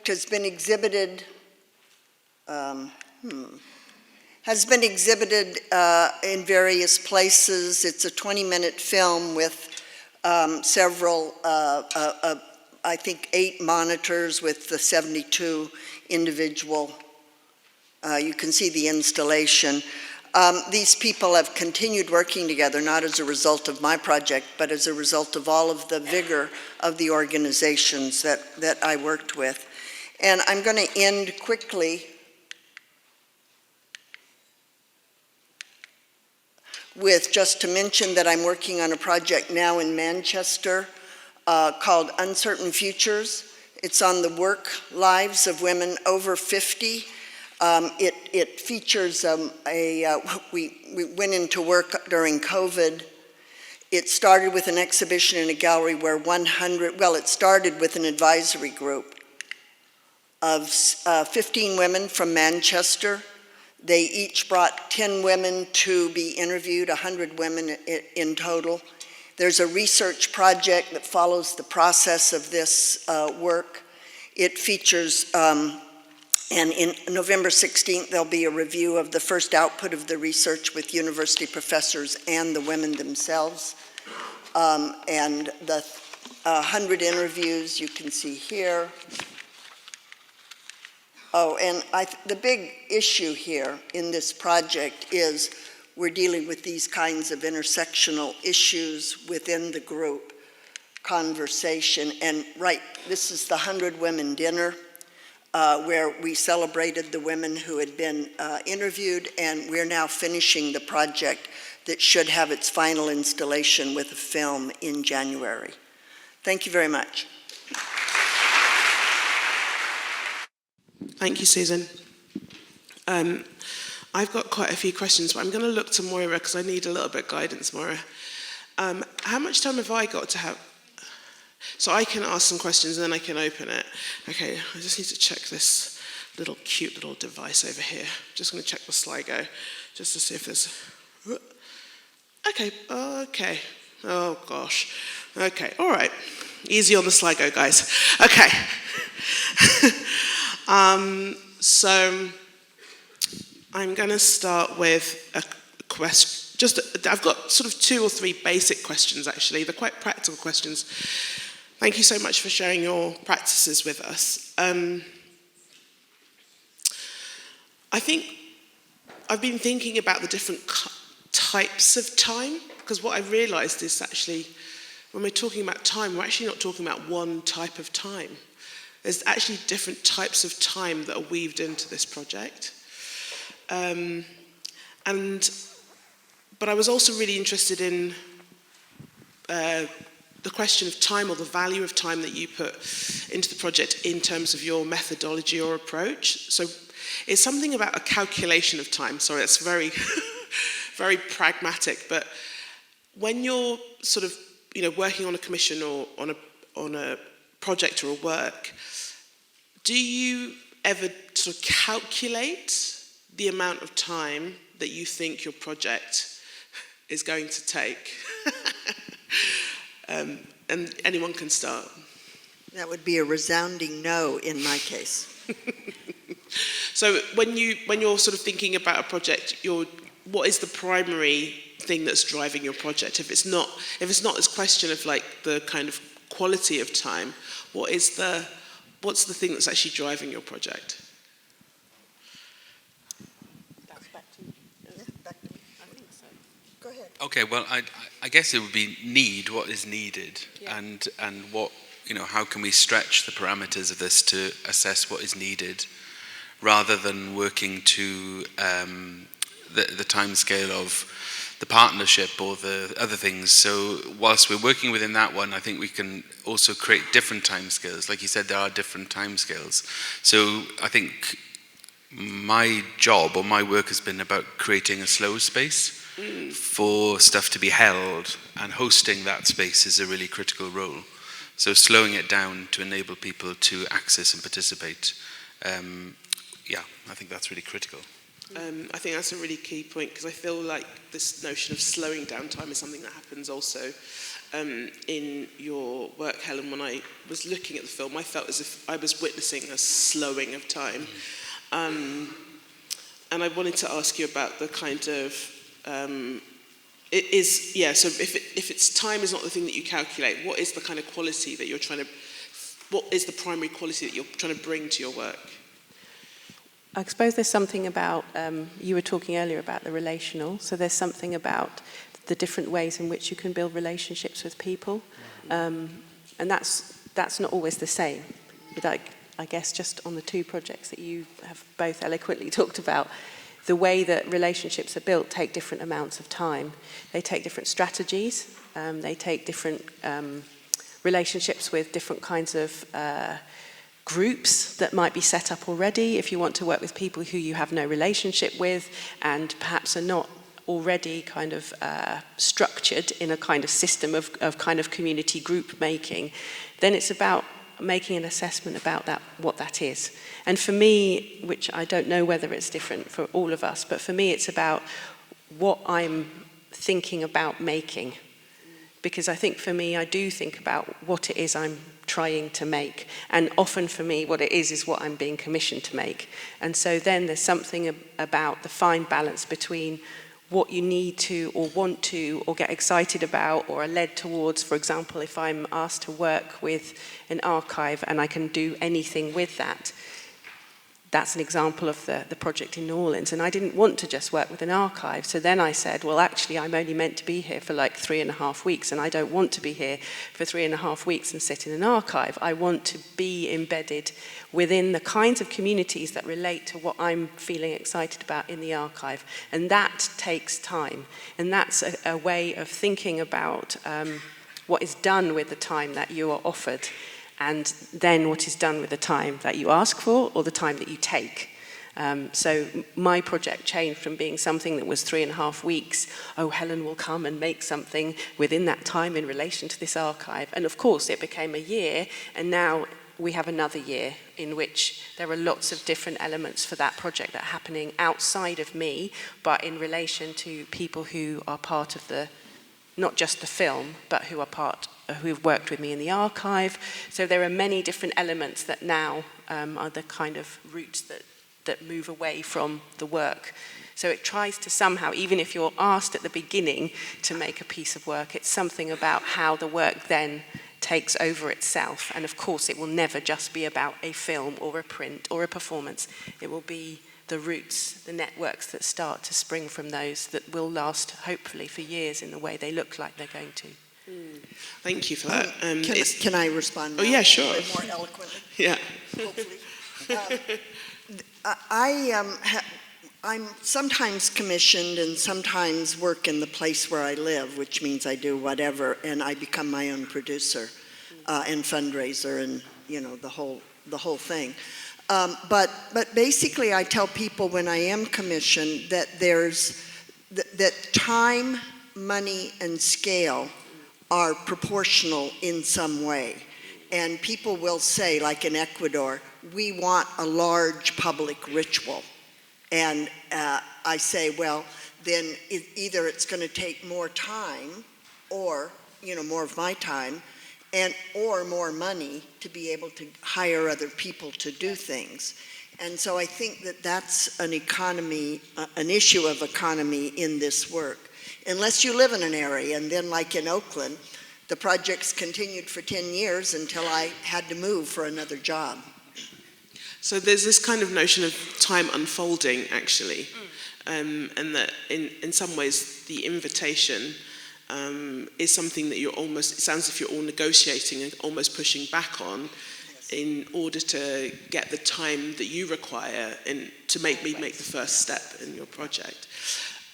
Has been exhibited in various places. It's a 20-minute film with several, I think 8 monitors with the 72 individual. You can see the installation. These people have continued working together, not as a result of my project, but as a result of all of the vigor of the organizations that I worked with. And I'm going to end quickly with just to mention that I'm working on a project now in Manchester called Uncertain Futures. It's on the work lives of women over 50. It features we went into work during COVID. It started with an exhibition in a gallery where it started with an advisory group of 15 women from Manchester. They each brought 10 women to be interviewed, 100 women in total. There's a research project that follows the process of this work. It features, and in November 16th, there'll be a review of the first output of the research with university professors and the women themselves. And the 100 interviews you can see here. Oh, and the big issue here in this project is we're dealing with these kinds of intersectional issues within the group conversation. And this is the 100 Women Dinner, where we celebrated the women who had been interviewed, and we're now finishing the project that should have its final installation with a film in January. Thank you very much. Thank you, Susan. I've got quite a few questions, but I'm going to look to Moira because I need a little bit of guidance, Moira. How much time have I got to have? So I can ask some questions and then I can open it. Okay, I just need to check this cute little device over here. Just going to check the Sligo just to see if there's... Okay. Oh gosh. Okay, all right. Easy on the Sligo, guys. Okay. So I'm going to start with a question. I've got sort of 2 or 3 basic questions, actually. They're quite practical questions. Thank you so much for sharing your practices with us. I think I've been thinking about the different types of time, because what I've realised is actually, when we're talking about time, we're actually not talking about one type of time. There's actually different types of time that are weaved into this project. But I was also really interested in the question of time, or the value of time that you put into the project in terms of your methodology or approach. So it's something about a calculation of time. Sorry, that's very, very pragmatic. But when you're sort of, working on a commission or on a project or a work, do you ever sort of calculate the amount of time that you think your project is going to take? And anyone can start. That would be a resounding no in my case. So when you're sort of thinking about a project, what is the primary thing that's driving your project? If it's not this question of like the kind of quality of time, what's the thing that's actually driving your project? That's back to you. Yeah, back to me. I think so. Go ahead. Okay, well, I guess it would be what is needed, Yeah. and what, how can we stretch the parameters of this to assess what is needed, rather than working to the timescale of the partnership or the other things. So whilst we're working within that one, I think we can also create different timescales. Like you said, there are different timescales. So I think my job or my work has been about creating a slow space for stuff to be held, and hosting that space is a really critical role. So slowing it down to enable people to access and participate, I think that's really critical. I think that's a really key point, because I feel like this notion of slowing down time is something that happens also in your work, Helen. When I was looking at the film, I felt as if I was witnessing a slowing of time. And I wanted to ask you about the kind of, so if it's time is not the thing that you calculate, what is the kind of quality that what is the primary quality that you're trying to bring to your work? I suppose there's something about, you were talking earlier about the relational, so there's something about the different ways in which you can build relationships with people, and that's not always the same. But I guess just on the 2 projects that you have both eloquently talked about, the way that relationships are built take different amounts of time. They take different strategies. They take different relationships with different kinds of groups that might be set up already. If you want to work with people who you have no relationship with and perhaps are not already kind of structured in a kind of system of kind of community group making, then it's about making an assessment about that, what that is. And for me, which I don't know whether it's different for all of us, but for me it's about what I'm thinking about making. Because I think for me, I do think about what it is I'm trying to make. And often for me, what it is what I'm being commissioned to make. And so then there's something about the fine balance between what you need to or want to or get excited about or are led towards. For example, if I'm asked to work with an archive and I can do anything with that, that's an example of the project in New Orleans. And I didn't want to just work with an archive. So then I said, well, actually, I'm only meant to be here for like 3.5 weeks, and I don't want to be here for 3.5 weeks and sit in an archive. I want to be embedded within the kinds of communities that relate to what I'm feeling excited about in the archive. And that takes time. And that's a way of thinking about what is done with the time that you are offered, and then what is done with the time that you ask for or the time that you take. So my project changed from being something that was 3.5 weeks, oh, Helen will come and make something within that time in relation to this archive. And of course it became a year, and now we have another year in which there are lots of different elements for that project that are happening outside of me, but in relation to people who are part of the, not just the film, but who have worked with me in the archive. So there are many different elements that now are the kind of routes that move away from the work. So it tries to somehow, even if you're asked at the beginning to make a piece of work, it's something about how the work then takes over itself. And of course, it will never just be about a film or a print or a performance. It will be the roots, the networks that start to spring from those that will last, hopefully, for years in the way they look like they're going to. Thank you for that. Can I respond now? Oh, yeah, sure. More eloquently? Yeah. Hopefully. I'm sometimes commissioned and sometimes work in the place where I live, which means I do whatever, and I become my own producer and fundraiser and, you know, the whole thing. But basically I tell people when I am commissioned that that time, money, and scale are proportional in some way. And people will say, like in Ecuador, we want a large public ritual. And I say, well, then either it's going to take more time or, you know, more of my time or more money to be able to hire other people to do things. And so I think that that's an economy, an issue of economy in this work. Unless you live in an area, and then like in Oakland, the projects continued for 10 years until I had to move for another job. So there's this kind of notion of time unfolding, actually, and that in some ways the invitation is something that you're almost, it sounds as if you're all negotiating and almost pushing back on in order to get the time that you require to make the first step in your project.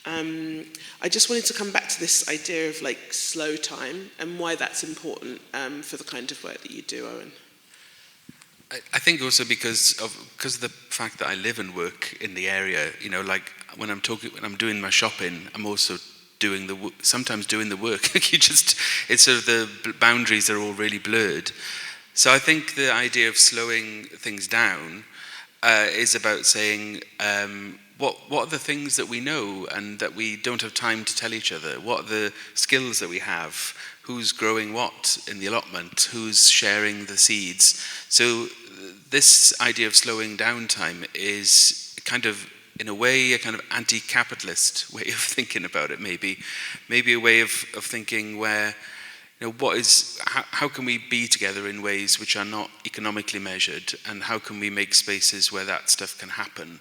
I just wanted to come back to this idea of like slow time and why that's important for the kind of work that you do, Owen. I think also because of the fact that I live and work in the area, you know, like when I'm doing my shopping, I'm also sometimes doing the work. It's sort of the boundaries are all really blurred. So I think the idea of slowing things down is about saying, what are the things that we know and that we don't have time to tell each other? What are the skills that we have? Who's growing what in the allotment? Who's sharing the seeds? So this idea of slowing down time is kind of, in a way, a kind of anti-capitalist way of thinking about it, maybe a way of thinking where, you know, how can we be together in ways which are not economically measured, and how can we make spaces where that stuff can happen,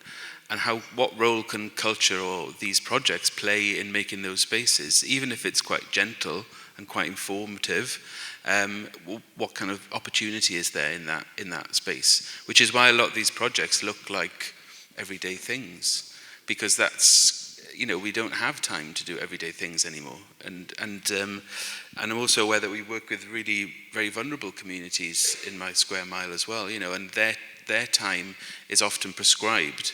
and what role can culture or these projects play in making those spaces, even if it's quite gentle and quite informative. What kind of opportunity is there in that space? Which is why a lot of these projects look like everyday things, because that's, we don't have time to do everyday things anymore. And I'm also aware that we work with really very vulnerable communities in my square mile as well, and their time is often prescribed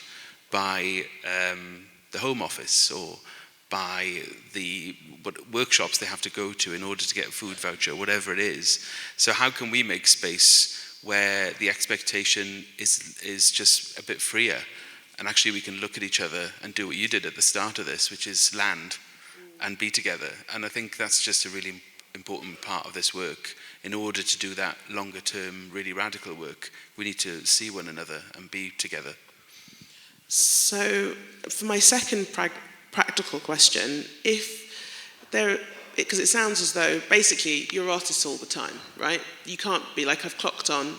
by the Home Office or by the workshops they have to go to in order to get a food voucher, whatever it is. So how can we make space where the expectation is just a bit freer, and actually we can look at each other and do what you did at the start of this, which is land and be together. And I think that's just a really important part of this work. In order to do that longer term, really radical work, we need to see one another and be together. So for my second practical question, because it sounds as though basically you're artists all the time, right? You can't be like, I've clocked on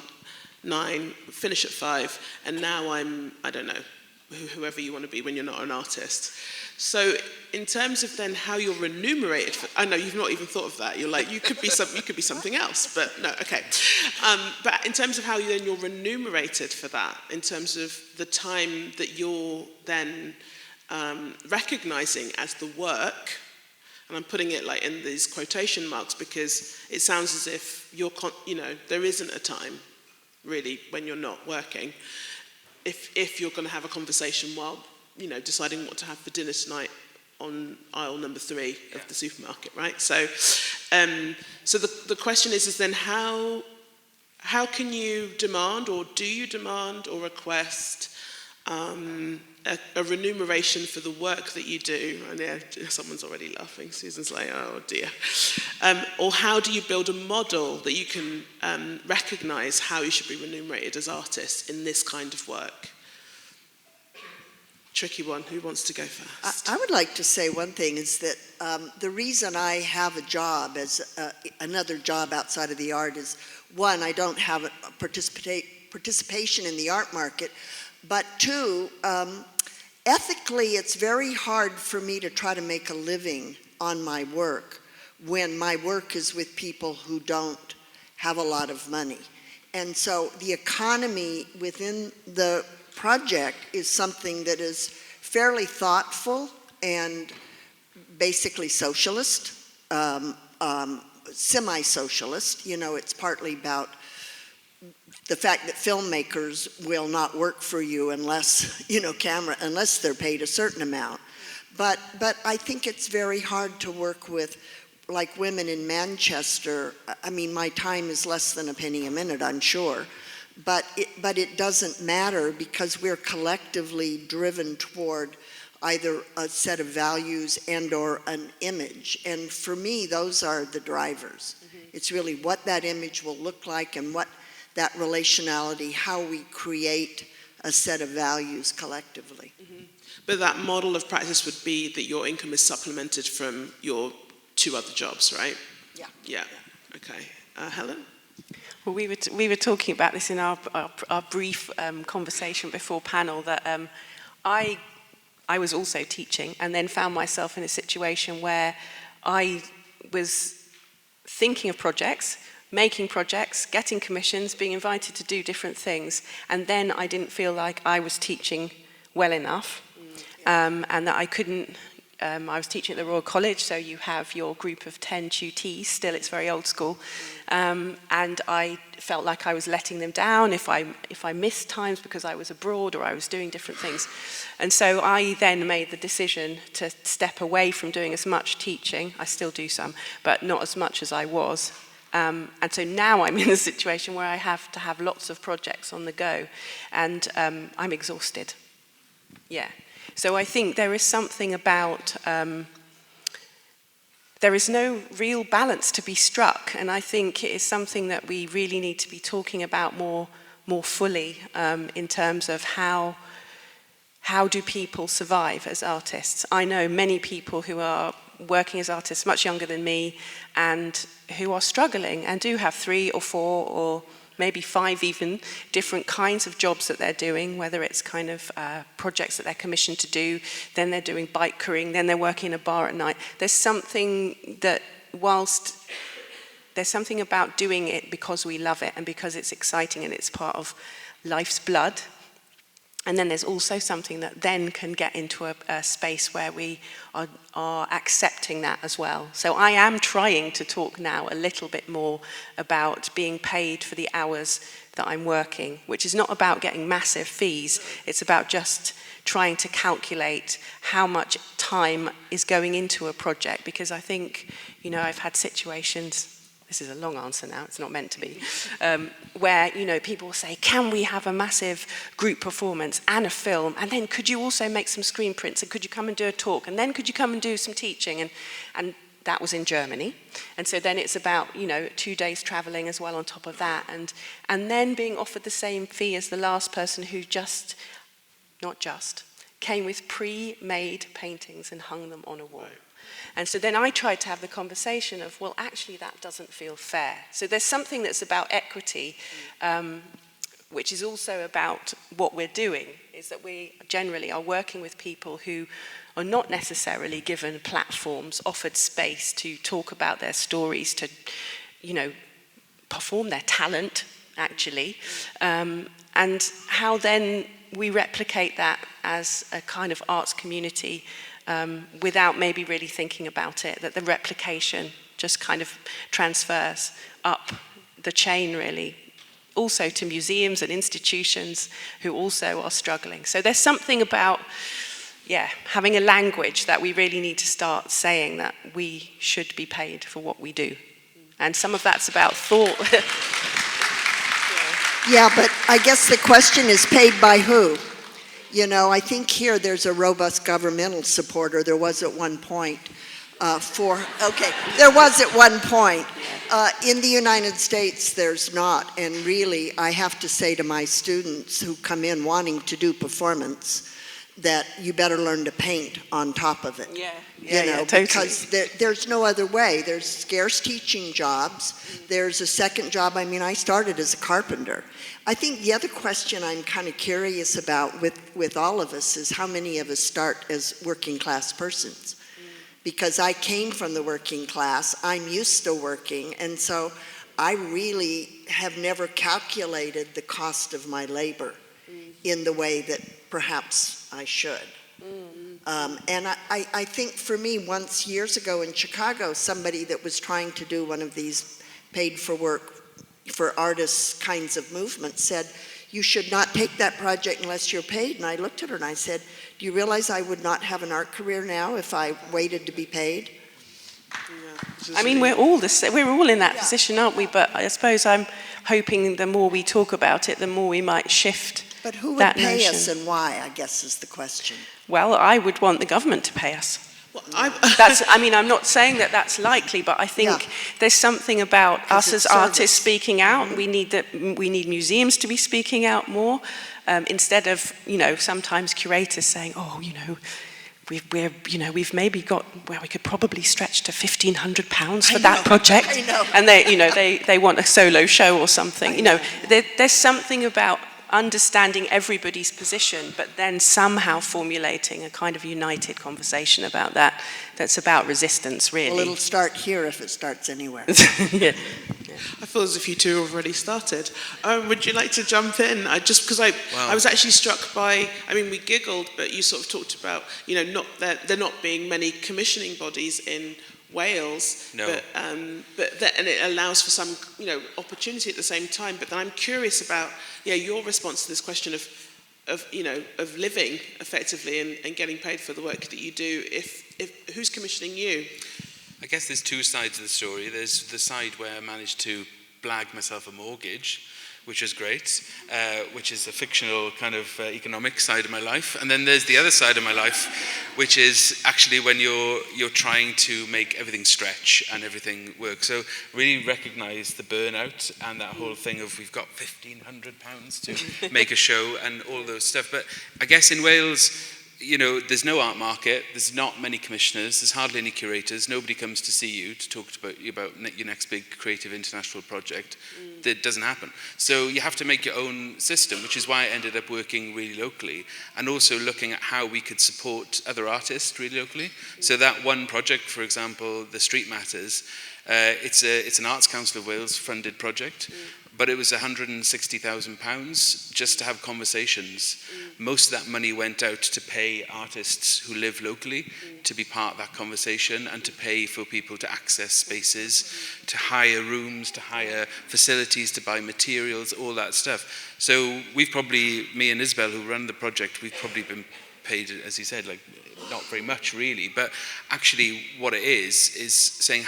9, finish at 5, and now I'm, I don't know, whoever you want to be when you're not an artist. So in terms of then how you're remunerated I know you've not even thought of that. You're like, you could be something else, but no, okay. But in terms of how you're remunerated for that, in terms of the time that you're then recognizing as the work, and I'm putting it like in these quotation marks because it sounds as if there isn't a time really when you're not working. If you're going to have a conversation while deciding what to have for dinner tonight on aisle number 3 of the supermarket, right? So, so the question is then how can you demand, or do you demand or request a remuneration for the work that you do? And yeah, someone's already laughing. Susan's like, oh dear. Or how do you build a model that you can recognise how you should be remunerated as artists in this kind of work? Tricky one. Who wants to go first? I would like to say one thing is that the reason I have a job as another job outside of the art is, one, I don't have a participation in the art market, but 2, ethically it's very hard for me to try to make a living on my work when my work is with people who don't have a lot of money. And so the economy within the project is something that is fairly thoughtful and basically socialist, semi-socialist. It's partly about the fact that filmmakers will not work for you unless, unless they're paid a certain amount. But I think it's very hard to work with, like, women in Manchester. I mean, my time is less than a penny a minute, I'm sure. But it doesn't matter because we're collectively driven toward either a set of values and or an image. And for me, those are the drivers. Mm-hmm. It's really what that image will look like and what that relationality, how we create a set of values collectively. Mm-hmm. But that model of practice would be that your income is supplemented from your 2 other jobs, right? Yeah. Okay. Helen? Well, we were talking about this in our brief conversation before panel, that I was also teaching and then found myself in a situation where I was thinking of projects, making projects, getting commissions, being invited to do different things, and then I didn't feel like I was teaching well enough, and that I couldn't. I was teaching at the Royal College, so you have your group of 10 tutees, still it's very old school, and I felt like I was letting them down if I missed times because I was abroad or I was doing different things. And so I then made the decision to step away from doing as much teaching. I still do some, but not as much as I was. And so now I'm in a situation where I have to have lots of projects on the go, and I'm exhausted. Yeah. So I think there is something about, there is no real balance to be struck, and I think it is something that we really need to be talking about more fully in terms of how do people survive as artists. I know many people who are working as artists much younger than me and who are struggling and do have 3 or 4 or maybe 5 even different kinds of jobs that they're doing, whether it's kind of projects that they're commissioned to do, then they're doing bike couriering, then they're working in a bar at night. There's something that, whilst there's something about doing it because we love it and because it's exciting and it's part of life's blood, And then there's also something that then can get into a space where we are accepting that as well. So I am trying to talk now a little bit more about being paid for the hours that I'm working, which is not about getting massive fees. It's about just trying to calculate how much time is going into a project, because I think, you know, I've had situations, this is a long answer now, it's not meant to be, where, you know, people will say, can we have a massive group performance and a film, and then could you also make some screen prints, and could you come and do a talk, and then could you come and do some teaching, and that was in Germany. And so then it's about, you know, 2 days traveling as well on top of that, and then being offered the same fee as the last person who came with pre-made paintings and hung them on a wall. And so then I tried to have the conversation of, well, actually that doesn't feel fair. So there's something that's about equity, which is also about what we're doing, is that we generally are working with people who are not necessarily given platforms, offered space to talk about their stories, to, you know, perform their talent, actually, and how then we replicate that as a kind of arts community without maybe really thinking about it, that the replication just kind of transfers up the chain, really, also to museums and institutions who also are struggling. So there's something about, having a language that we really need to start saying that we should be paid for what we do. And some of that's about thought. Yeah, but I guess the question is paid by who? You know, I think here there's a robust governmental support, or there was at one point, there was at one point. In the United States, there's not, and really, I have to say to my students who come in wanting to do performance, that you better learn to paint on top of it. Totally. Because there's no other way. There's scarce teaching jobs. There's a second job. I mean, I started as a carpenter. I think the other question I'm kind of curious about with all of us is how many of us start as working class persons. Because I came from the working class, I'm used to working, and so I really have never calculated the cost of my labor in the way that perhaps I should. And I think for me, once years ago in Chicago, somebody that was trying to do one of these paid for work for artists kinds of movements said, you should not take that project unless you're paid. And I looked at her and I said, do you realize I would not have an art career now if I waited to be paid? I mean, we're all in that position, aren't we? But I suppose I'm hoping the more we talk about it, the more we might shift. But who would pay us and why, I guess, is the question. Well, I would want the government to pay us. Well, I'm not saying that that's likely, but I think there's something about us as artists speaking out. We need museums to be speaking out more, instead of, you know, sometimes curators saying, oh, you know, we've maybe got where we could probably stretch to £1,500 for that project, and they want a solo show or something. You know, there's something about understanding everybody's position, but then somehow formulating a kind of united conversation about that. That's about resistance, really. Well, it'll start here if it starts anywhere. I feel as if you two have already started. Would you like to jump in? I was actually struck by, I mean, we giggled, but you sort of talked about, you know, there not being many commissioning bodies in Wales, no. and it allows for some, you know, opportunity at the same time. But then I'm curious about, your response to this question of living effectively and getting paid for the work that you do. If who's commissioning you? I guess there's two sides of the story. There's the side where I managed to blag myself a mortgage, which is great, which is a fictional kind of economic side of my life. And then there's the other side of my life, which is actually when you're trying to make everything stretch and everything work. So really recognise the burnout and that whole thing of we've got £1,500 to make a show and all those stuff. But I guess in Wales, you know, there's no art market, there's not many commissioners, there's hardly any curators, nobody comes to see you to talk about your next big creative international project. That doesn't happen. So you have to make your own system, which is why I ended up working really locally, and also looking at how we could support other artists really locally. So that one project, for example, the Street Matters, it's an Arts Council of Wales funded project, but it was £160,000 just to have conversations. Most of that money went out to pay artists who live locally to be part of that conversation, and to pay for people to access spaces, to hire rooms, to hire facilities, to buy materials, all that stuff. So we've probably, me and Isabel who run the project, we've probably been paid, as you said, like not very much really, but actually what it is saying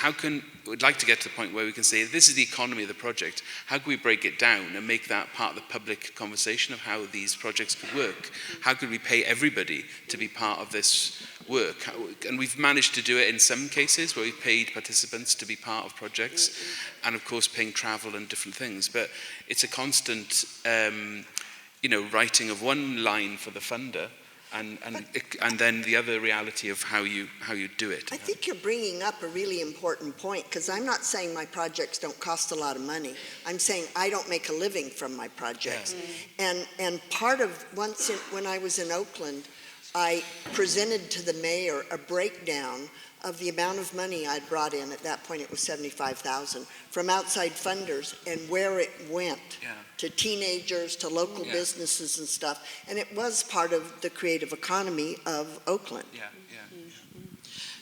we'd like to get to the point where we can say this is the economy of the project, how can we break it down and make that part of the public conversation of how these projects could work? How could we pay everybody to be part of this work? And we've managed to do it in some cases where we've paid participants to be part of projects, and of course paying travel and different things, but it's a constant writing of one line for the funder, and then the other reality of how you do it. I think you're bringing up a really important point, because I'm not saying my projects don't cost a lot of money. I'm saying I don't make a living from my projects. Yeah. And part of, when I was in Oakland, I presented to the mayor a breakdown of the amount of money I'd brought in. At that point it was $75,000 from outside funders, and where it went to teenagers, to local businesses and stuff. And it was part of the creative economy of Oakland.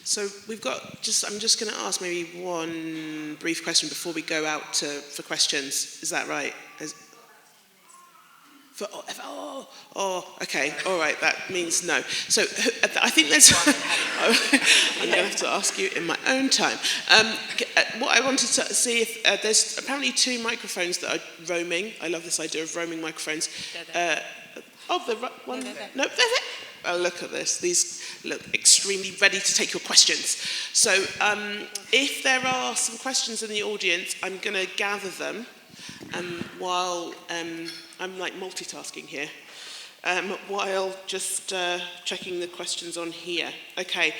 So we've got I'm just going to ask maybe one brief question before we go out for questions. Is that right? Okay, all right, that means no. So I think that's, I'm going to have to ask you in my own time. What I wanted to see if there's apparently 2 microphones that are roaming. I love this idea of roaming microphones. One. No, oh, look at this. These look extremely ready to take your questions. So if there are some questions in the audience, I'm going to gather them while I'm like multitasking here, while just checking the questions on here. Okay,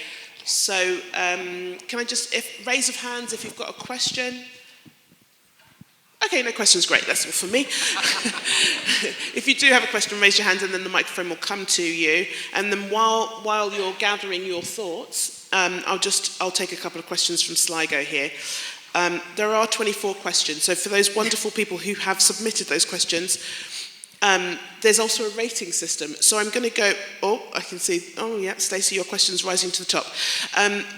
so can I just, raise of hands if you've got a question? Okay, no questions, great, that's all for me. If you do have a question, raise your hand and then the microphone will come to you. And then while you're gathering your thoughts, I'll take a couple of questions from Sligo here. There are 24 questions, so for those wonderful people who have submitted those questions, there's also a rating system. So I'm going to go, I can see, Stacey, your question's rising to the top.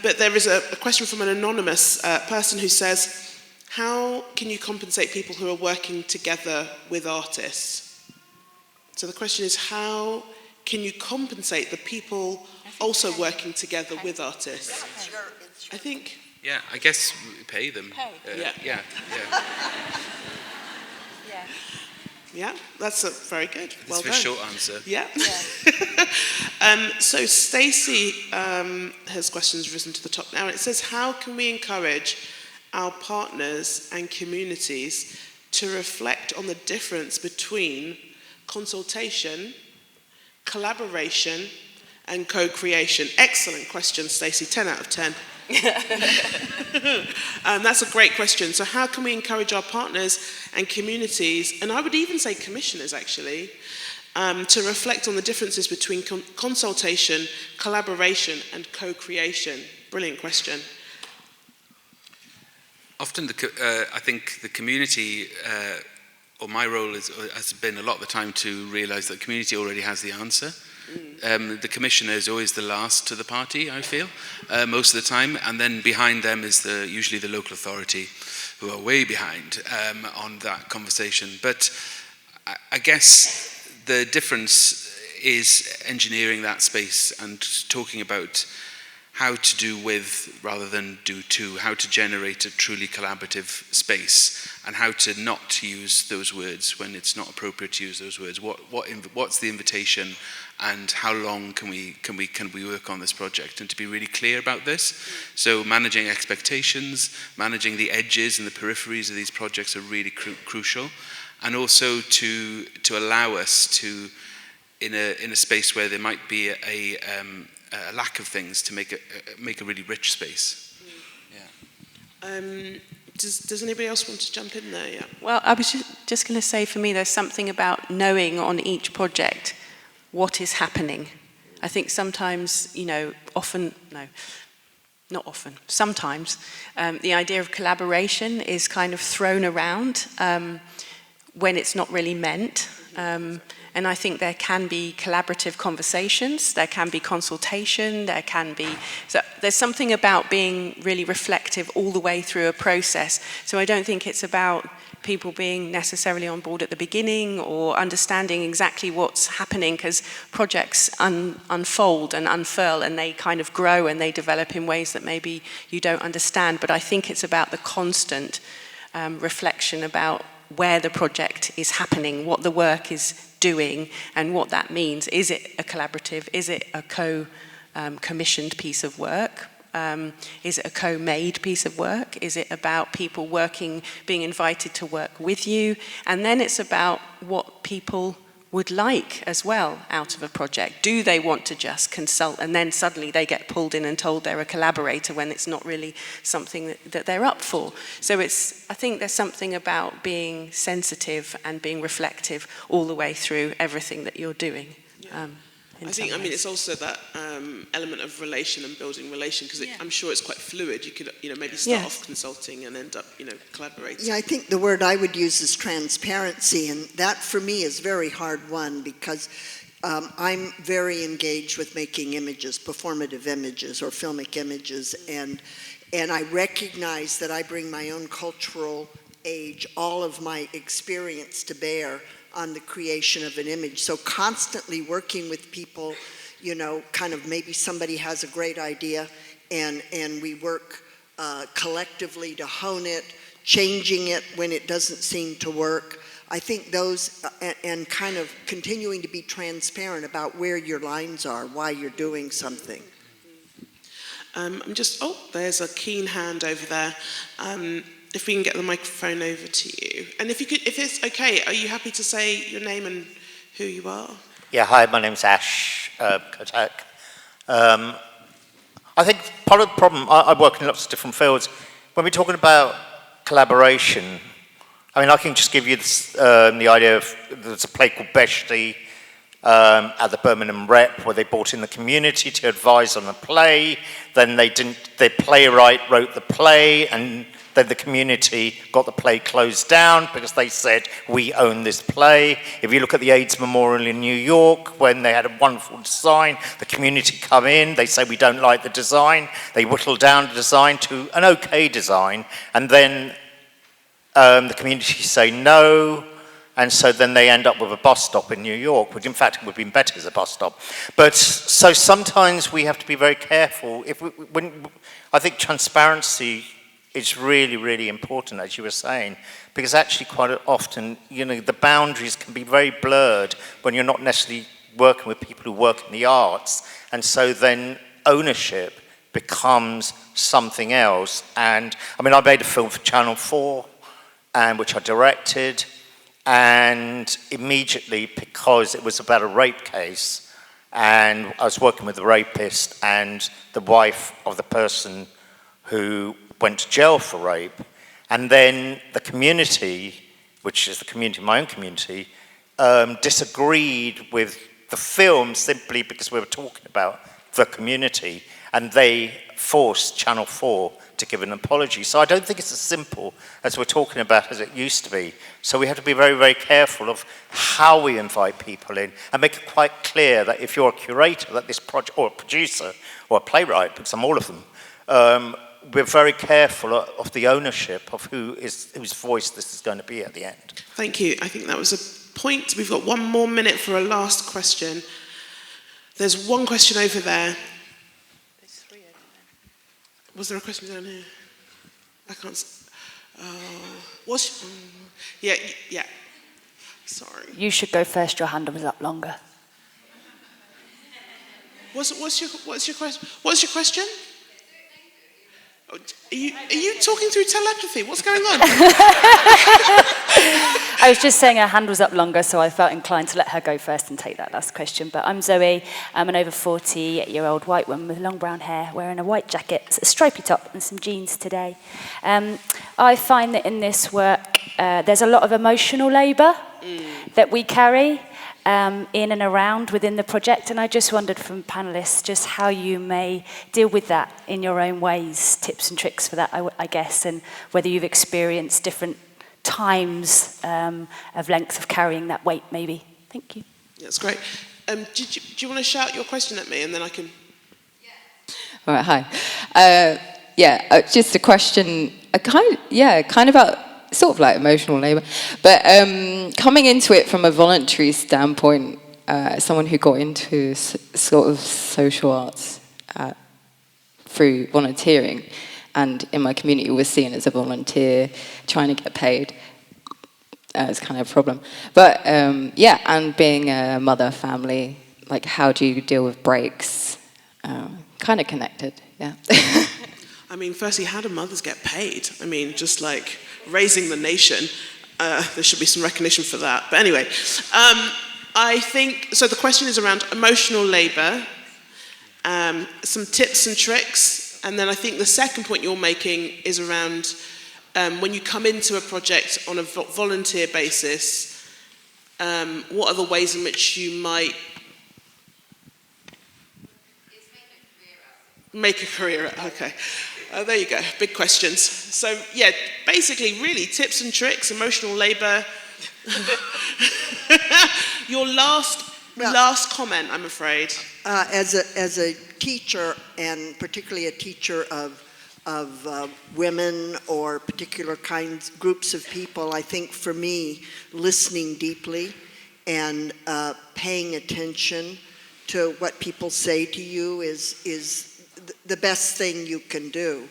But there is a question from an anonymous person who says, how can you compensate people who are working together with artists? So the question is, how can you compensate the people also working together with artists? I think... Yeah, I guess we pay them. Yeah, that's very good. Well done. That's a short answer. Yeah. So Stacey has questions risen to the top now. And it says, how can we encourage our partners and communities to reflect on the difference between consultation, collaboration, and co-creation? Excellent question, Stacey. 10 out of 10. That's a great question. So how can we encourage our partners and communities, and I would even say commissioners actually, to reflect on the differences between consultation, collaboration, and co-creation? Brilliant question. Often I think the community, or my role has been a lot of the time to realise that the community already has the answer. The commissioner is always the last to the party, I feel, most of the time, and then behind them is usually the local authority, who are way behind on that conversation. But I guess the difference is engineering that space and talking about how to do with rather than do to, how to generate a truly collaborative space, and how to not use those words when it's not appropriate to use those words. What's the invitation, and how long can we work on this project? And to be really clear about this. So managing expectations, managing the edges and the peripheries of these projects are really crucial, and also to allow us to, in a space where there might be a lack of things, to make a really rich space. Does anybody else want to jump in there? Yeah. Well, I was just going to say, for me, there's something about knowing on each project what is happening. I think sometimes, sometimes the idea of collaboration is kind of thrown around. when it's not really meant. And I think there can be collaborative conversations, there can be consultation, so there's something about being really reflective all the way through a process. So I don't think it's about people being necessarily on board at the beginning or understanding exactly what's happening, because projects unfold and unfurl and they kind of grow and they develop in ways that maybe you don't understand. But I think it's about the constant reflection about where the project is happening, what the work is doing, and what that means. Is it a collaborative? Is it a co-commissioned piece of work? Is it a co-made piece of work? Is it about people working, being invited to work with you? And then it's about what people would like as well out of a project. Do they want to just consult and then suddenly they get pulled in and told they're a collaborator when it's not really something that they're up for? So I think there's something about being sensitive and being reflective all the way through everything that you're doing. It's also that element of relation and building relation, because I'm sure it's quite fluid. You could, maybe start off consulting and end up, collaborating. Yeah, I think the word I would use is transparency, and that for me is very hard won, because I'm very engaged with making images, performative images or filmic images, and I recognize that I bring my own cultural age, all of my experience to bear on the creation of an image. So constantly working with people, kind of maybe somebody has a great idea and we work collectively to hone it, changing it when it doesn't seem to work. I think those, and kind of continuing to be transparent about where your lines are, why you're doing something. There's a keen hand over there. If we can get the microphone over to you. And if it's okay, are you happy to say your name and who you are? Yeah, hi, my name's Ash Kotak. I think part of the problem, I work in lots of different fields. When we're talking about collaboration, I can just give you this, the idea of, there's a play called Beshti at the Birmingham Rep, where they brought in the community to advise on a play. Then the playwright wrote the play, and then the community got the play closed down because they said, we own this play. If you look at the AIDS Memorial in New York, when they had a wonderful design, the community come in, they say, we don't like the design. They whittle down the design to an okay design, and then the community say no, and so then they end up with a bus stop in New York, which in fact would have been better as a bus stop. But so sometimes we have to be very careful. I think transparency is really, really important, as you were saying, because actually quite often, the boundaries can be very blurred when you're not necessarily working with people who work in the arts, and so then ownership becomes something else. And I made a film for Channel 4, which I directed, and immediately, because it was about a rape case, and I was working with the rapist and the wife of the person who went to jail for rape, and then the community, which is my own community, disagreed with the film simply because we were talking about the community, and they forced Channel 4 to give an apology. So I don't think it's as simple as we're talking about as it used to be. So we have to be very, very careful of how we invite people in and make it quite clear that if you're a curator, that this project, or a producer, or a playwright, because I'm all of them, we're very careful of the ownership of whose voice this is going to be at the end. Thank you. I think that was a point. We've got 1 more minute for a last question. There's one question over there. There's 3 over there. Was there a question down here? I can't. Yeah. Sorry. You should go first. Your hand was up longer. What's your question? Are you talking through telepathy? What's going on? I was just saying her hand was up longer, so I felt inclined to let her go first and take that last question. But I'm Zoe. I'm an over 40-year-old white woman with long brown hair, wearing a white jacket, a stripy top and some jeans today. I find that in this work, there's a lot of emotional labour that we carry in and around within the project, and I just wondered from panellists just how you may deal with that in your own ways, tips and tricks for that, I guess, and whether you've experienced different times of length of carrying that weight, maybe. Thank you. That's great. Do you want to shout your question at me and then I can... All right, hi. Just a question, kind of about, sort of like emotional labour, but coming into it from a voluntary standpoint, someone who got into sort of social arts through volunteering, and in my community was seen as a volunteer trying to get paid. It's kind of a problem. But and being a mother, family, like how do you deal with breaks? Kind of connected, yeah. I mean, firstly, how do mothers get paid? I mean, just like raising the nation, there should be some recognition for that. But anyway, I think, so the question is around emotional labour, some tips and tricks, and then I think the second point you're making is around when you come into a project on a volunteer basis, what are the ways in which you might make a career out? Okay. There you go, big questions. So yeah, basically really tips and tricks, emotional labour. Your last comment, I'm afraid. As a teacher, and particularly a teacher of women or particular groups of people, I think for me, listening deeply and paying attention to what people say to you is the best thing you can do.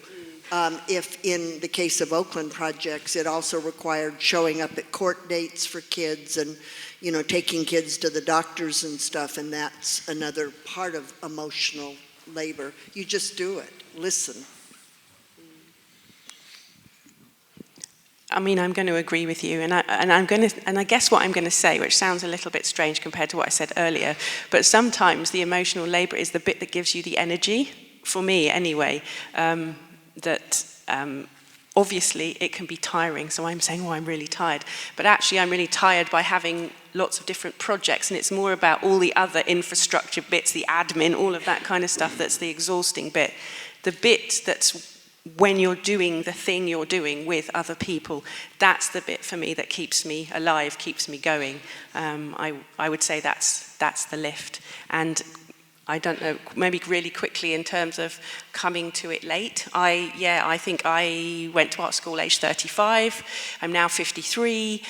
If in the case of Oakland projects, it also required showing up at court dates for kids and, taking kids to the doctors and stuff, and that's another part of emotional labor. You just do it, listen. I mean, I'm going to agree with you, and I guess what I'm going to say, which sounds a little bit strange compared to what I said earlier, but sometimes the emotional labor is the bit that gives you the energy, for me anyway, obviously it can be tiring, so I'm saying, I'm really tired, but actually I'm really tired by having lots of different projects, and it's more about all the other infrastructure bits, the admin, all of that kind of stuff that's the exhausting bit. The bit that's when you're doing the thing you're doing with other people, that's the bit for me that keeps me alive, keeps me going. I would say that's the lift. And I don't know, maybe really quickly in terms of coming to it late. I think I went to art school age 35. I'm now 53.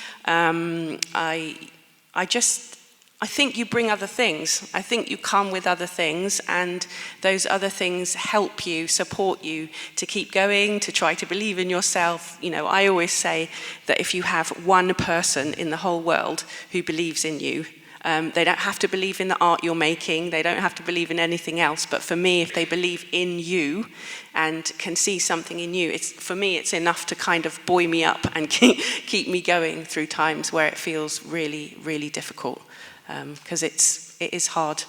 I think you bring other things. I think you come with other things, and those other things help you, support you to keep going, to try to believe in yourself. I always say that if you have one person in the whole world who believes in you, they don't have to believe in the art you're making, they don't have to believe in anything else, but for me, if they believe in you and can see something in you, for me it's enough to kind of buoy me up and keep me going through times where it feels really, really difficult. Because it is hard.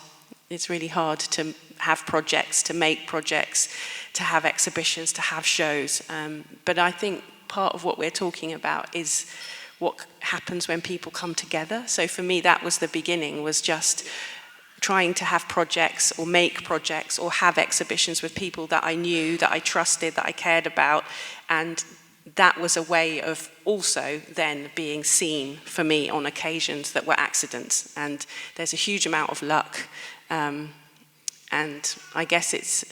It's really hard to have projects, to make projects, to have exhibitions, to have shows. But I think part of what we're talking about is what happens when people come together. So for me, that was the beginning, was just trying to have projects or make projects or have exhibitions with people that I knew, that I trusted, that I cared about. And that was a way of also then being seen for me on occasions that were accidents. And there's a huge amount of luck. And I guess it's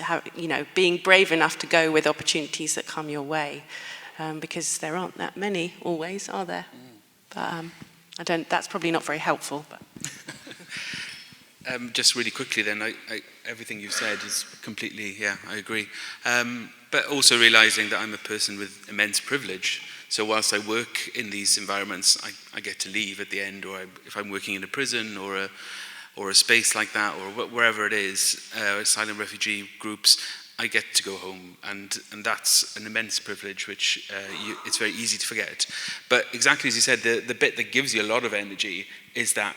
being brave enough to go with opportunities that come your way. Because there aren't that many always, are there? But that's probably not very helpful. But. Just really quickly then, everything you've said is completely, I agree. But also realising that I'm a person with immense privilege. So whilst I work in these environments, I get to leave at the end, or if I'm working in a prison or a space like that, or wherever it is, asylum refugee groups, I get to go home, and that's an immense privilege, which it's very easy to forget. But exactly as you said, the bit that gives you a lot of energy is that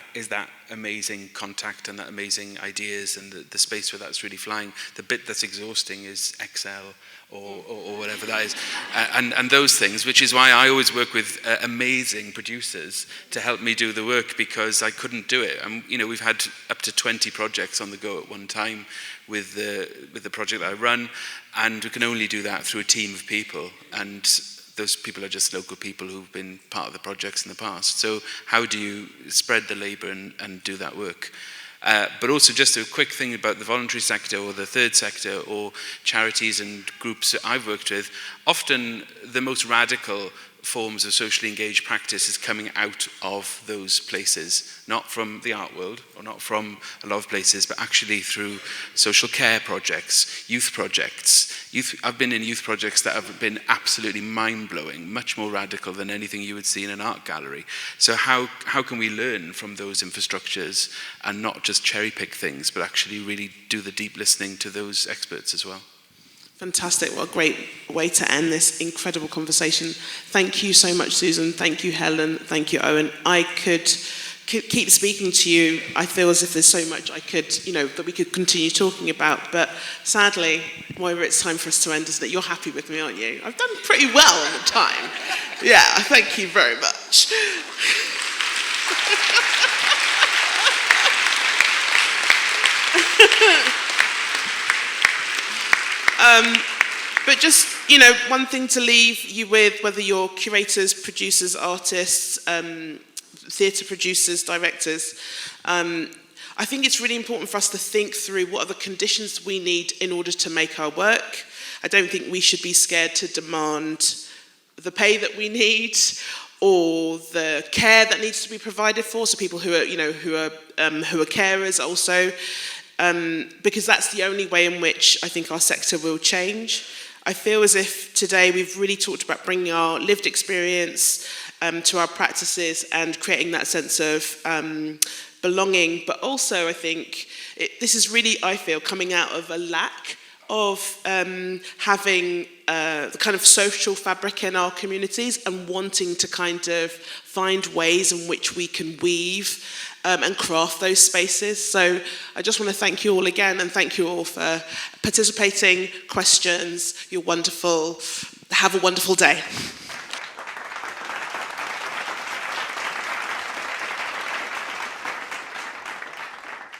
amazing contact and that amazing ideas and the space where that's really flying. The bit that's exhausting is Excel or whatever that is, and those things, which is why I always work with amazing producers to help me do the work, because I couldn't do it. We've had up to 20 projects on the go at one time with the project that I run, and we can only do that through a team of people, and those people are just local people who've been part of the projects in the past. So how do you spread the labour and do that work? But also just a quick thing about the voluntary sector or the third sector or charities and groups that I've worked with. Often the most radical forms of socially engaged practice is coming out of those places, not from the art world or not from a lot of places, but actually through social care projects, youth projects. I've been in youth projects that have been absolutely mind-blowing, much more radical than anything you would see in an art gallery. So how can we learn from those infrastructures and not just cherry-pick things, but actually really do the deep listening to those experts as well? Fantastic. What a great way to end this incredible conversation. Thank you so much, Susan. Thank you, Helen. Thank you, Owen. I could keep speaking to you. I feel as if there's so much I could, that we could continue talking about. But sadly, Moira, it's time for us to end, isn't it? You're happy with me, aren't you? I've done pretty well in the time. Yeah, thank you very much. But just, one thing to leave you with, whether you're curators, producers, artists, theatre producers, directors, I think it's really important for us to think through what are the conditions we need in order to make our work. I don't think we should be scared to demand the pay that we need or the care that needs to be provided for. So people who are carers also. Because that's the only way in which I think our sector will change. I feel as if today we've really talked about bringing our lived experience to our practices and creating that sense of belonging. But also I think this is really, I feel, coming out of a lack of having the kind of social fabric in our communities and wanting to kind of find ways in which we can weave and craft those spaces. So I just want to thank you all again and thank you all for participating, questions. You're wonderful. Have a wonderful day.